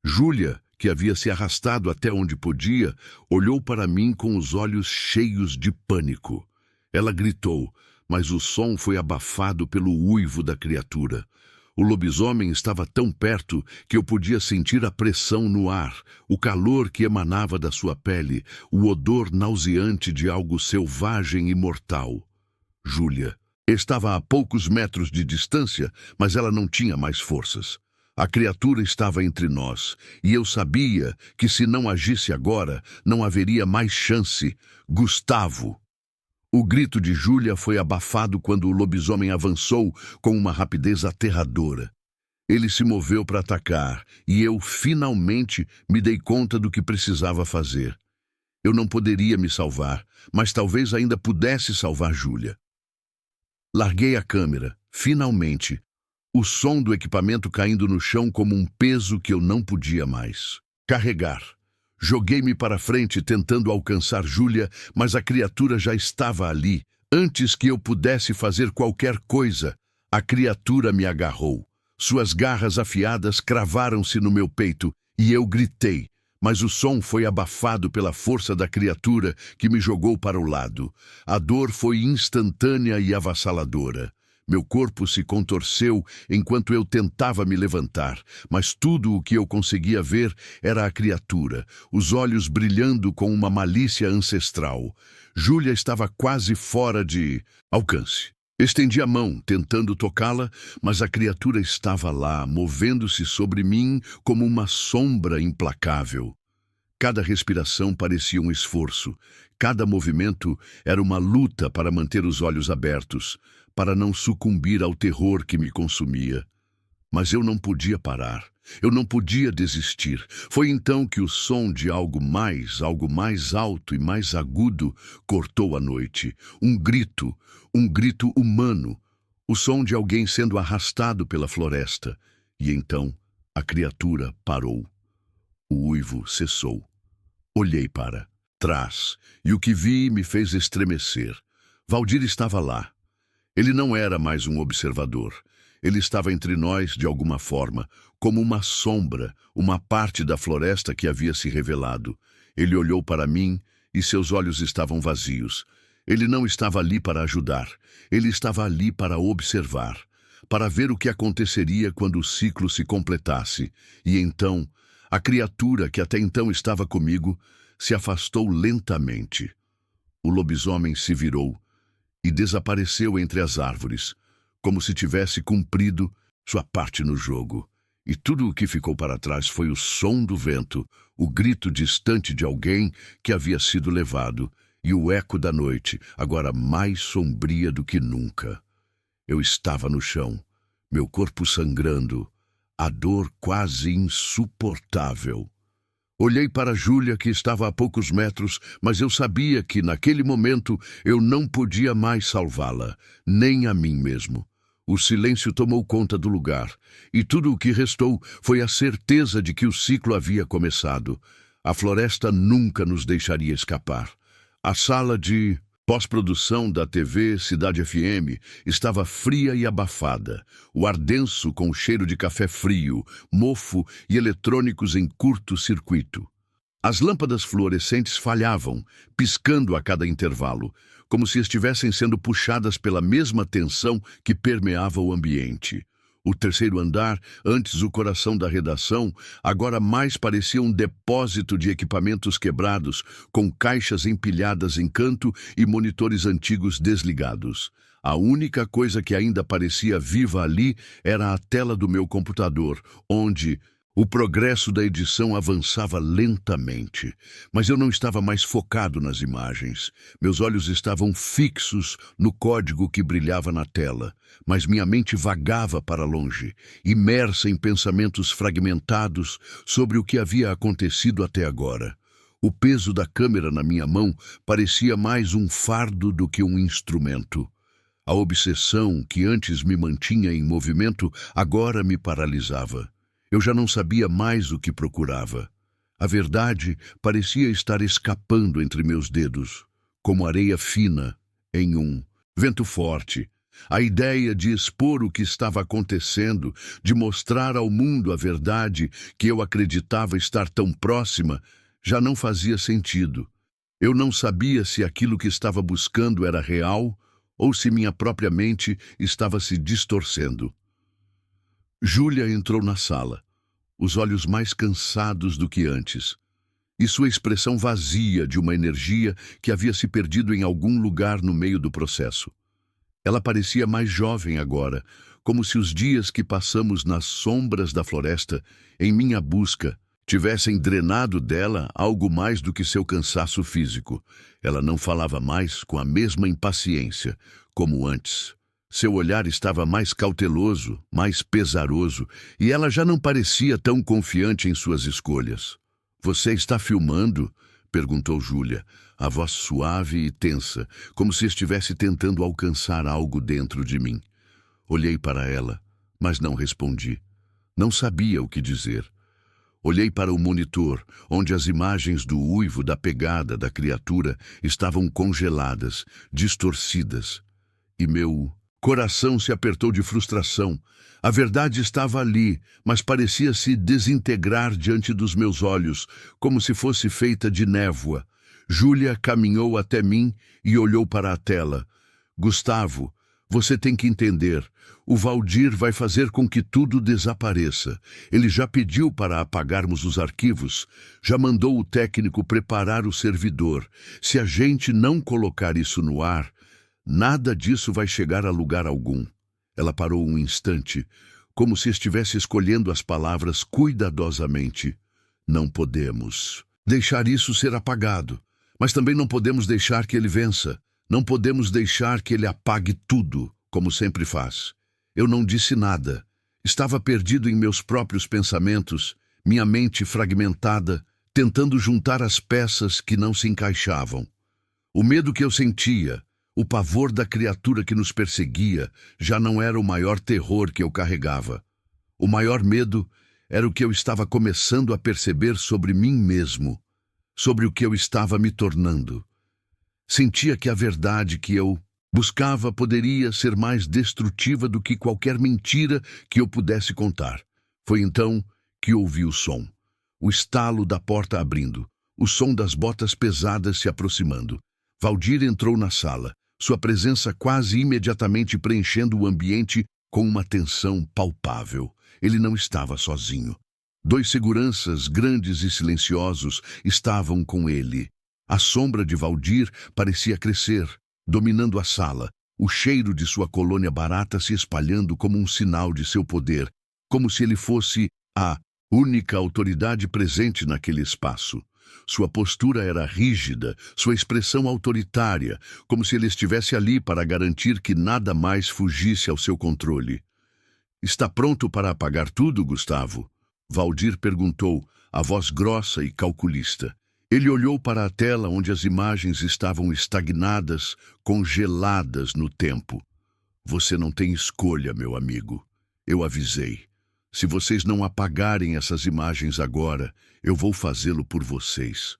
Júlia, que havia se arrastado até onde podia, olhou para mim com os olhos cheios de pânico. Ela gritou, mas o som foi abafado pelo uivo da criatura. O lobisomem estava tão perto que eu podia sentir a pressão no ar, o calor que emanava da sua pele, o odor nauseante de algo selvagem e mortal. Júlia estava a poucos metros de distância, mas ela não tinha mais forças. A criatura estava entre nós, e eu sabia que se não agisse agora, não haveria mais chance. Gustavo! O grito de Júlia foi abafado quando o lobisomem avançou com uma rapidez aterradora. Ele se moveu para atacar, e eu, finalmente, me dei conta do que precisava fazer. Eu não poderia me salvar, mas talvez ainda pudesse salvar Júlia. Larguei a câmera, finalmente, o som do equipamento caindo no chão como um peso que eu não podia mais carregar. Joguei-me para frente tentando alcançar Júlia, mas a criatura já estava ali. Antes que eu pudesse fazer qualquer coisa, a criatura me agarrou. Suas garras afiadas cravaram-se no meu peito e eu gritei, mas o som foi abafado pela força da criatura que me jogou para o lado. A dor foi instantânea e avassaladora. Meu corpo se contorceu enquanto eu tentava me levantar, mas tudo o que eu conseguia ver era a criatura, os olhos brilhando com uma malícia ancestral. Júlia estava quase fora de alcance. Estendi a mão, tentando tocá-la, mas a criatura estava lá, movendo-se sobre mim como uma sombra implacável. Cada respiração parecia um esforço. Cada movimento era uma luta para manter os olhos abertos, para não sucumbir ao terror que me consumia. Mas eu não podia parar. Eu não podia desistir. Foi então que o som de algo mais alto e mais agudo cortou a noite. Um grito humano. O som de alguém sendo arrastado pela floresta. E então a criatura parou. O uivo cessou. Olhei para trás e o que vi me fez estremecer. Valdir estava lá. Ele não era mais um observador. Ele estava entre nós de alguma forma, como uma sombra, uma parte da floresta que havia se revelado. Ele olhou para mim e seus olhos estavam vazios. Ele não estava ali para ajudar. Ele estava ali para observar, para ver o que aconteceria quando o ciclo se completasse. E então, a criatura que até então estava comigo se afastou lentamente. O lobisomem se virou e desapareceu entre as árvores, como se tivesse cumprido sua parte no jogo. E tudo o que ficou para trás foi o som do vento, o grito distante de alguém que havia sido levado, e o eco da noite, agora mais sombria do que nunca. Eu estava no chão, meu corpo sangrando, a dor quase insuportável. Olhei para Júlia, que estava a poucos metros, mas eu sabia que, naquele momento, eu não podia mais salvá-la, nem a mim mesmo. O silêncio tomou conta do lugar, e tudo o que restou foi a certeza de que o ciclo havia começado. A floresta nunca nos deixaria escapar. A sala de pós-produção da TV Cidade FM estava fria e abafada, o ar denso com o cheiro de café frio, mofo e eletrônicos em curto-circuito. As lâmpadas fluorescentes falhavam, piscando a cada intervalo, como se estivessem sendo puxadas pela mesma tensão que permeava o ambiente. O terceiro andar, antes o coração da redação, agora mais parecia um depósito de equipamentos quebrados, com caixas empilhadas em canto e monitores antigos desligados. A única coisa que ainda parecia viva ali era a tela do meu computador, onde o progresso da edição avançava lentamente, mas eu não estava mais focado nas imagens. Meus olhos estavam fixos no código que brilhava na tela, mas minha mente vagava para longe, imersa em pensamentos fragmentados sobre o que havia acontecido até agora. O peso da câmera na minha mão parecia mais um fardo do que um instrumento. A obsessão que antes me mantinha em movimento agora me paralisava. Eu já não sabia mais o que procurava. A verdade parecia estar escapando entre meus dedos, como areia fina em um vento forte. A ideia de expor o que estava acontecendo, de mostrar ao mundo a verdade que eu acreditava estar tão próxima, já não fazia sentido. Eu não sabia se aquilo que estava buscando era real ou se minha própria mente estava se distorcendo. Júlia entrou na sala, os olhos mais cansados do que antes, e sua expressão vazia de uma energia que havia se perdido em algum lugar no meio do processo. Ela parecia mais jovem agora, como se os dias que passamos nas sombras da floresta, em minha busca, tivessem drenado dela algo mais do que seu cansaço físico. Ela não falava mais com a mesma impaciência, como antes. Seu olhar estava mais cauteloso, mais pesaroso, e ela já não parecia tão confiante em suas escolhas. "Você está filmando?" perguntou Júlia, a voz suave e tensa, como se estivesse tentando alcançar algo dentro de mim. Olhei para ela, mas não respondi. Não sabia o que dizer. Olhei para o monitor, onde as imagens do uivo da pegada da criatura estavam congeladas, distorcidas. E meu coração se apertou de frustração. A verdade estava ali, mas parecia se desintegrar diante dos meus olhos, como se fosse feita de névoa. Júlia caminhou até mim e olhou para a tela. "Gustavo, você tem que entender. O Valdir vai fazer com que tudo desapareça. Ele já pediu para apagarmos os arquivos, já mandou o técnico preparar o servidor. Se a gente não colocar isso no ar, nada disso vai chegar a lugar algum." Ela parou um instante, como se estivesse escolhendo as palavras cuidadosamente. "Não podemos deixar isso ser apagado, mas também não podemos deixar que ele vença. Não podemos deixar que ele apague tudo, como sempre faz." Eu não disse nada. Estava perdido em meus próprios pensamentos, minha mente fragmentada, tentando juntar as peças que não se encaixavam. O medo que eu sentia, o pavor da criatura que nos perseguia, já não era o maior terror que eu carregava. O maior medo era o que eu estava começando a perceber sobre mim mesmo, sobre o que eu estava me tornando. Sentia que a verdade que eu buscava poderia ser mais destrutiva do que qualquer mentira que eu pudesse contar. Foi então que ouvi o som. O estalo da porta abrindo, o som das botas pesadas se aproximando. Valdir entrou na sala, sua presença quase imediatamente preenchendo o ambiente com uma tensão palpável. Ele não estava sozinho. 2 seguranças, grandes e silenciosos, estavam com ele. A sombra de Valdir parecia crescer, dominando a sala, o cheiro de sua colônia barata se espalhando como um sinal de seu poder, como se ele fosse a única autoridade presente naquele espaço. Sua postura era rígida, sua expressão autoritária, como se ele estivesse ali para garantir que nada mais fugisse ao seu controle. "Está pronto para apagar tudo, Gustavo?" Valdir perguntou, a voz grossa e calculista. Ele olhou para a tela onde as imagens estavam estagnadas, congeladas no tempo. "Você não tem escolha, meu amigo. Eu avisei. Se vocês não apagarem essas imagens agora, eu vou fazê-lo por vocês."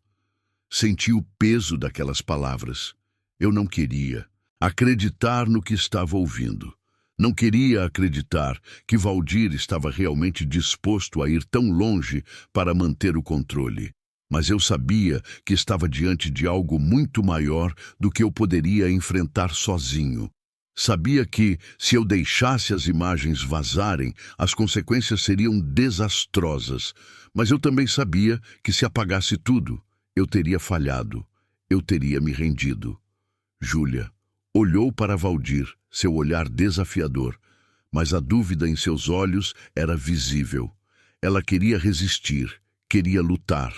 Senti o peso daquelas palavras. Eu não queria acreditar no que estava ouvindo. Não queria acreditar que Valdir estava realmente disposto a ir tão longe para manter o controle. Mas eu sabia que estava diante de algo muito maior do que eu poderia enfrentar sozinho. Sabia que, se eu deixasse as imagens vazarem, as consequências seriam desastrosas. Mas eu também sabia que, se apagasse tudo, eu teria falhado. Eu teria me rendido. Júlia olhou para Valdir, seu olhar desafiador, mas a dúvida em seus olhos era visível. Ela queria resistir, queria lutar,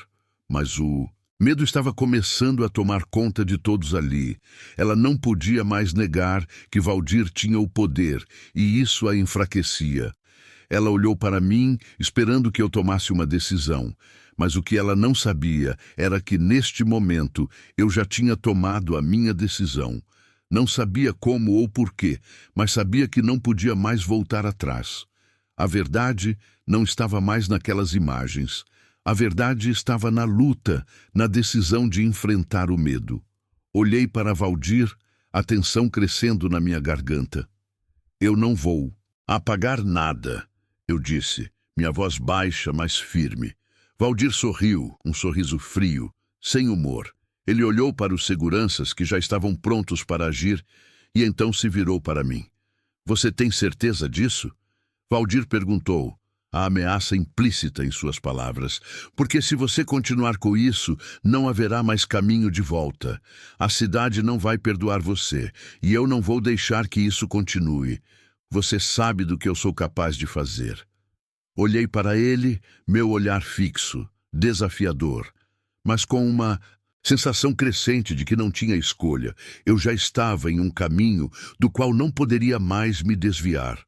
mas o medo estava começando a tomar conta de todos ali. Ela não podia mais negar que Valdir tinha o poder, e isso a enfraquecia. Ela olhou para mim, esperando que eu tomasse uma decisão, mas o que ela não sabia era que, neste momento, eu já tinha tomado a minha decisão. Não sabia como ou porquê, mas sabia que não podia mais voltar atrás. A verdade não estava mais naquelas imagens. A verdade estava na luta, na decisão de enfrentar o medo. Olhei para Valdir, a tensão crescendo na minha garganta. "Eu não vou apagar nada", eu disse, minha voz baixa, mas firme. Valdir sorriu, um sorriso frio, sem humor. Ele olhou para os seguranças que já estavam prontos para agir e então se virou para mim. "Você tem certeza disso?" Valdir perguntou, a ameaça implícita em suas palavras. Porque se você continuar com isso, não haverá mais caminho de volta. A cidade não vai perdoar você, e eu não vou deixar que isso continue. Você sabe do que eu sou capaz de fazer. Olhei para ele, meu olhar fixo, desafiador, mas com uma sensação crescente de que não tinha escolha. Eu já estava em um caminho do qual não poderia mais me desviar.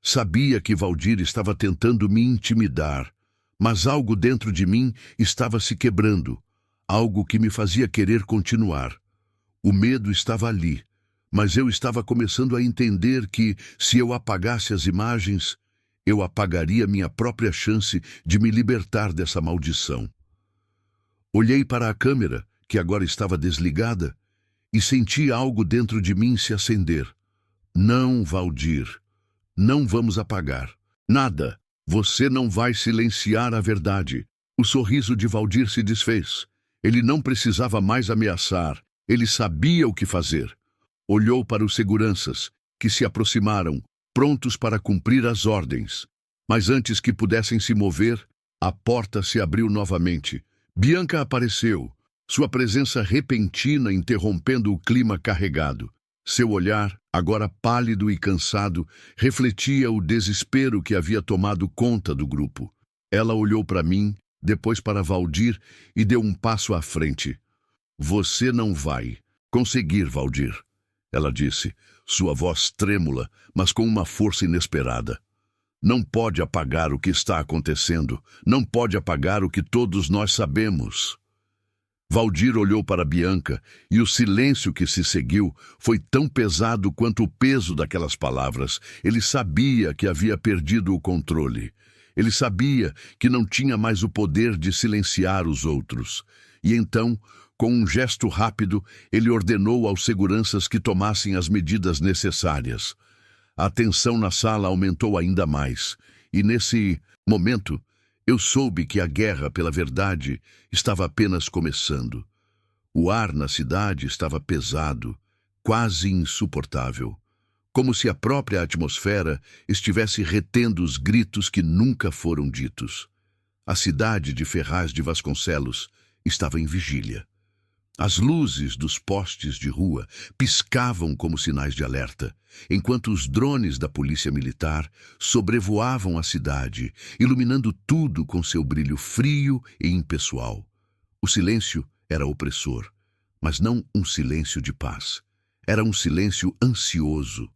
Sabia que Valdir estava tentando me intimidar, mas algo dentro de mim estava se quebrando, algo que me fazia querer continuar. O medo estava ali, mas eu estava começando a entender que, se eu apagasse as imagens, eu apagaria minha própria chance de me libertar dessa maldição. Olhei para a câmera, que agora estava desligada, e senti algo dentro de mim se acender. Não, Valdir. Não vamos apagar. Nada. Você não vai silenciar a verdade. O sorriso de Valdir se desfez. Ele não precisava mais ameaçar. Ele sabia o que fazer. Olhou para os seguranças, que se aproximaram, prontos para cumprir as ordens. Mas antes que pudessem se mover, a porta se abriu novamente. Bianca apareceu, sua presença repentina interrompendo o clima carregado. Seu olhar, agora pálido e cansado, refletia o desespero que havia tomado conta do grupo. Ela olhou para mim, depois para Valdir e deu um passo à frente. Você não vai conseguir, Valdir, ela disse, sua voz trêmula, mas com uma força inesperada. Não pode apagar o que está acontecendo. Não pode apagar o que todos nós sabemos. Valdir olhou para Bianca e o silêncio que se seguiu foi tão pesado quanto o peso daquelas palavras. Ele sabia que havia perdido o controle. Ele sabia que não tinha mais o poder de silenciar os outros. E então, com um gesto rápido, ele ordenou aos seguranças que tomassem as medidas necessárias. A tensão na sala aumentou ainda mais, e nesse momento eu soube que a guerra pela verdade estava apenas começando. O ar na cidade estava pesado, quase insuportável, como se a própria atmosfera estivesse retendo os gritos que nunca foram ditos. A cidade de Ferraz de Vasconcelos estava em vigília. As luzes dos postes de rua piscavam como sinais de alerta, enquanto os drones da polícia militar sobrevoavam a cidade, iluminando tudo com seu brilho frio e impessoal. O silêncio era opressor, mas não um silêncio de paz. Era um silêncio ansioso,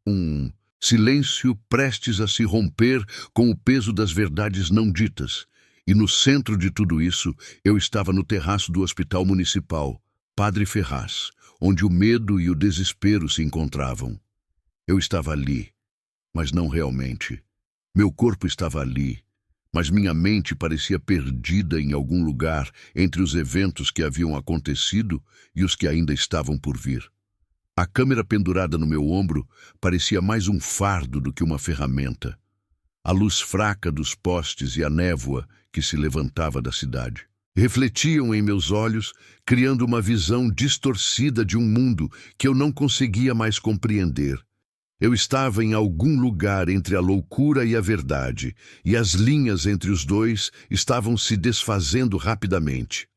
um silêncio prestes a se romper com o peso das verdades não ditas. E no centro de tudo isso, eu estava no terraço do Hospital Municipal, Padre Ferraz, onde o medo e o desespero se encontravam. Eu estava ali, mas não realmente. Meu corpo estava ali, mas minha mente parecia perdida em algum lugar entre os eventos que haviam acontecido e os que ainda estavam por vir. A câmera pendurada no meu ombro parecia mais um fardo do que uma ferramenta. A luz fraca dos postes e a névoa que se levantava da cidade refletiam em meus olhos, criando uma visão distorcida de um mundo que eu não conseguia mais compreender. Eu estava em algum lugar entre a loucura e a verdade, e as linhas entre os dois estavam se desfazendo rapidamente.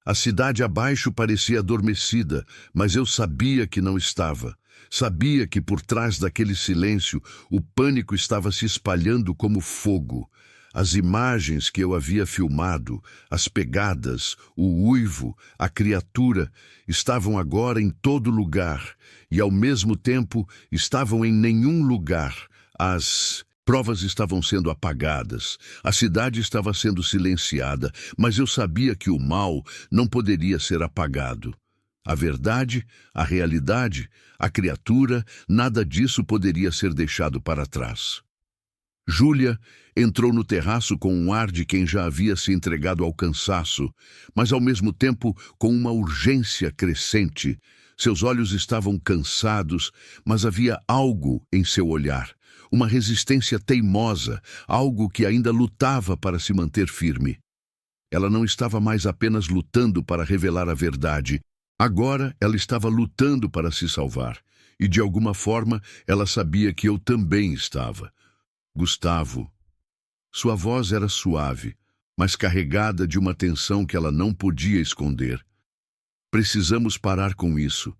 A cidade abaixo parecia adormecida, mas eu sabia que não estava. Sabia que por trás daquele silêncio o pânico estava se espalhando como fogo. As imagens que eu havia filmado, as pegadas, o uivo, a criatura, estavam agora em todo lugar e, ao mesmo tempo, estavam em nenhum lugar. As provas estavam sendo apagadas, a cidade estava sendo silenciada, mas eu sabia que o mal não poderia ser apagado. A verdade, a realidade, a criatura, nada disso poderia ser deixado para trás. Júlia entrou no terraço com um ar de quem já havia se entregado ao cansaço, mas ao mesmo tempo com uma urgência crescente. Seus olhos estavam cansados, mas havia algo em seu olhar, uma resistência teimosa, algo que ainda lutava para se manter firme. Ela não estava mais apenas lutando para revelar a verdade. Agora ela estava lutando para se salvar, e de alguma forma ela sabia que eu também estava. Gustavo. Sua voz era suave, mas carregada de uma tensão que ela não podia esconder. Precisamos parar com isso.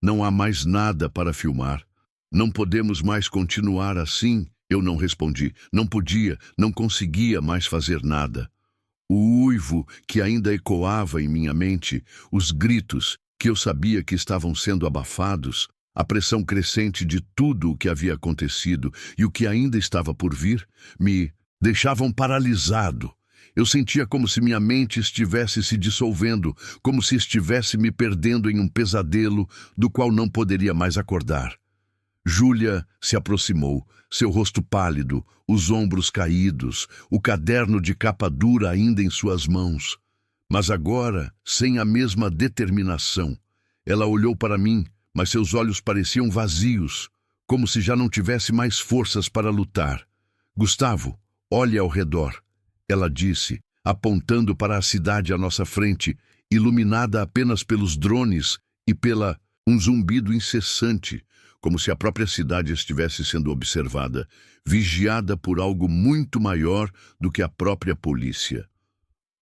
Não há mais nada para filmar. Não podemos mais continuar assim. Eu não respondi. Não podia, não conseguia mais fazer nada. O uivo que ainda ecoava em minha mente, os gritos que eu sabia que estavam sendo abafados, a pressão crescente de tudo o que havia acontecido e o que ainda estava por vir, me deixavam paralisado. Eu sentia como se minha mente estivesse se dissolvendo, como se estivesse me perdendo em um pesadelo do qual não poderia mais acordar. Júlia se aproximou, seu rosto pálido, os ombros caídos, o caderno de capa dura ainda em suas mãos. Mas agora, sem a mesma determinação, ela olhou para mim, mas seus olhos pareciam vazios, como se já não tivesse mais forças para lutar. Gustavo, olhe ao redor, ela disse, apontando para a cidade à nossa frente, iluminada apenas pelos drones e pela um zumbido incessante, como se a própria cidade estivesse sendo observada, vigiada por algo muito maior do que a própria polícia.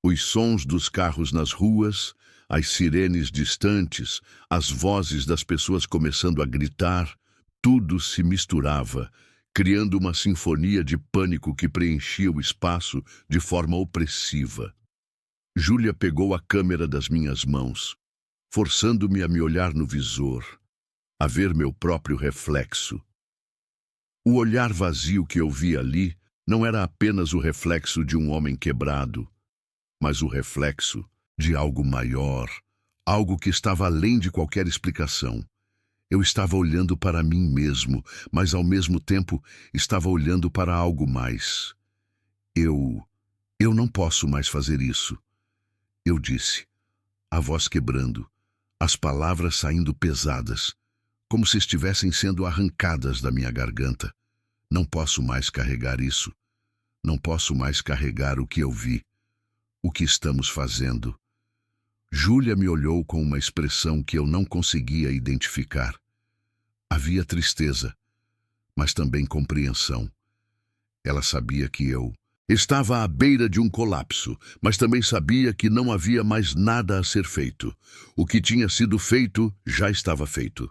Os sons dos carros nas ruas, as sirenes distantes, as vozes das pessoas começando a gritar, tudo se misturava, criando uma sinfonia de pânico que preenchia o espaço de forma opressiva. Júlia pegou a câmera das minhas mãos, forçando-me a me olhar no visor, a ver meu próprio reflexo. O olhar vazio que eu vi ali não era apenas o reflexo de um homem quebrado, mas o reflexo de algo maior, algo que estava além de qualquer explicação. Eu estava olhando para mim mesmo, mas ao mesmo tempo estava olhando para algo mais. Eu não posso mais fazer isso, eu disse, a voz quebrando, as palavras saindo pesadas, como se estivessem sendo arrancadas da minha garganta. Não posso mais carregar isso. Não posso mais carregar o que eu vi, o que estamos fazendo. Júlia me olhou com uma expressão que eu não conseguia identificar. Havia tristeza, mas também compreensão. Ela sabia que eu estava à beira de um colapso, mas também sabia que não havia mais nada a ser feito. O que tinha sido feito já estava feito.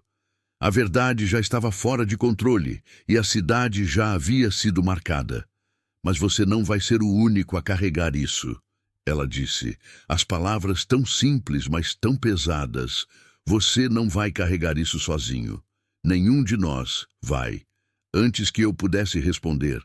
A verdade já estava fora de controle e a cidade já havia sido marcada. Mas você não vai ser o único a carregar isso, ela disse. As palavras tão simples, mas tão pesadas. Você não vai carregar isso sozinho. Nenhum de nós vai. Antes que eu pudesse responder,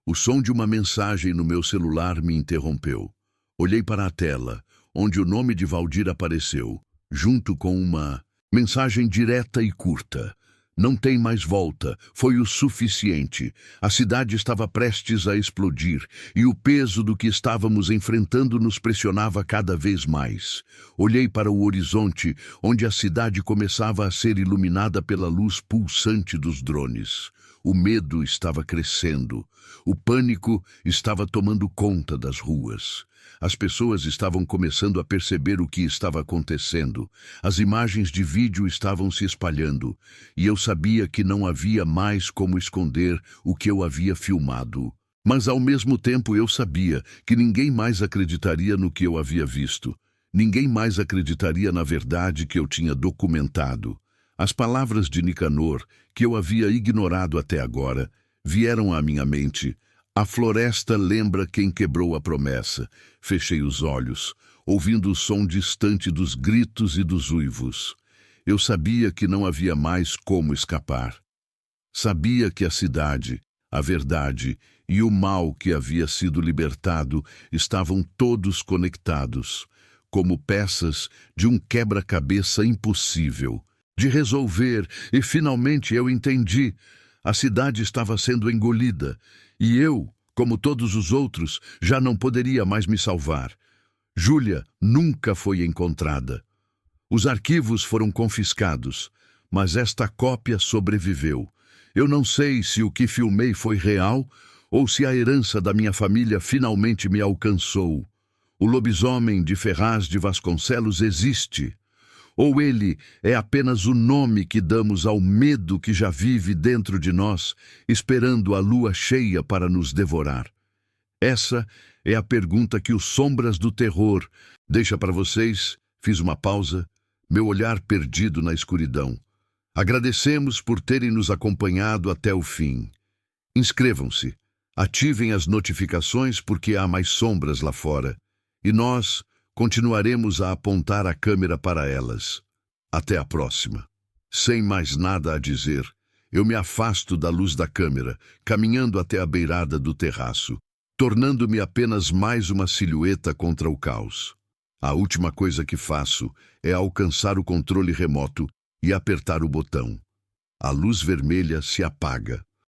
o som de uma mensagem no meu celular me interrompeu. Olhei para a tela, onde o nome de Valdir apareceu, junto com uma mensagem direta e curta. Não tem mais volta, foi o suficiente. A cidade estava prestes a explodir e o peso do que estávamos enfrentando nos pressionava cada vez mais. Olhei para o horizonte, onde a cidade começava a ser iluminada pela luz pulsante dos drones. O medo estava crescendo. O pânico estava tomando conta das ruas. As pessoas estavam começando a perceber o que estava acontecendo. As imagens de vídeo estavam se espalhando, e eu sabia que não havia mais como esconder o que eu havia filmado. Mas ao mesmo tempo eu sabia que ninguém mais acreditaria no que eu havia visto. Ninguém mais acreditaria na verdade que eu tinha documentado. As palavras de Nicanor, que eu havia ignorado até agora, vieram à minha mente. A floresta lembra quem quebrou a promessa. Fechei os olhos, ouvindo o som distante dos gritos e dos uivos. Eu sabia que não havia mais como escapar. Sabia que a cidade, a verdade e o mal que havia sido libertado estavam todos conectados, como peças de um quebra-cabeça impossível de resolver, e finalmente eu entendi. A cidade estava sendo engolida, e eu, como todos os outros, já não poderia mais me salvar. Júlia nunca foi encontrada. Os arquivos foram confiscados, mas esta cópia sobreviveu. Eu não sei se o que filmei foi real ou se a herança da minha família finalmente me alcançou. O lobisomem de Ferraz de Vasconcelos existe. Ou ele é apenas o nome que damos ao medo que já vive dentro de nós, esperando a lua cheia para nos devorar? Essa é a pergunta que os Sombras do Terror deixa para vocês. Fiz uma pausa, meu olhar perdido na escuridão. Agradecemos por terem nos acompanhado até o fim. Inscrevam-se, ativem as notificações porque há mais sombras lá fora. E nós continuaremos a apontar a câmera para elas. Até a próxima. Sem mais nada a dizer, eu me afasto da luz da câmera, caminhando até a beirada do terraço, tornando-me apenas mais uma silhueta contra o caos. A última coisa que faço é alcançar o controle remoto e apertar o botão. A luz vermelha se apaga.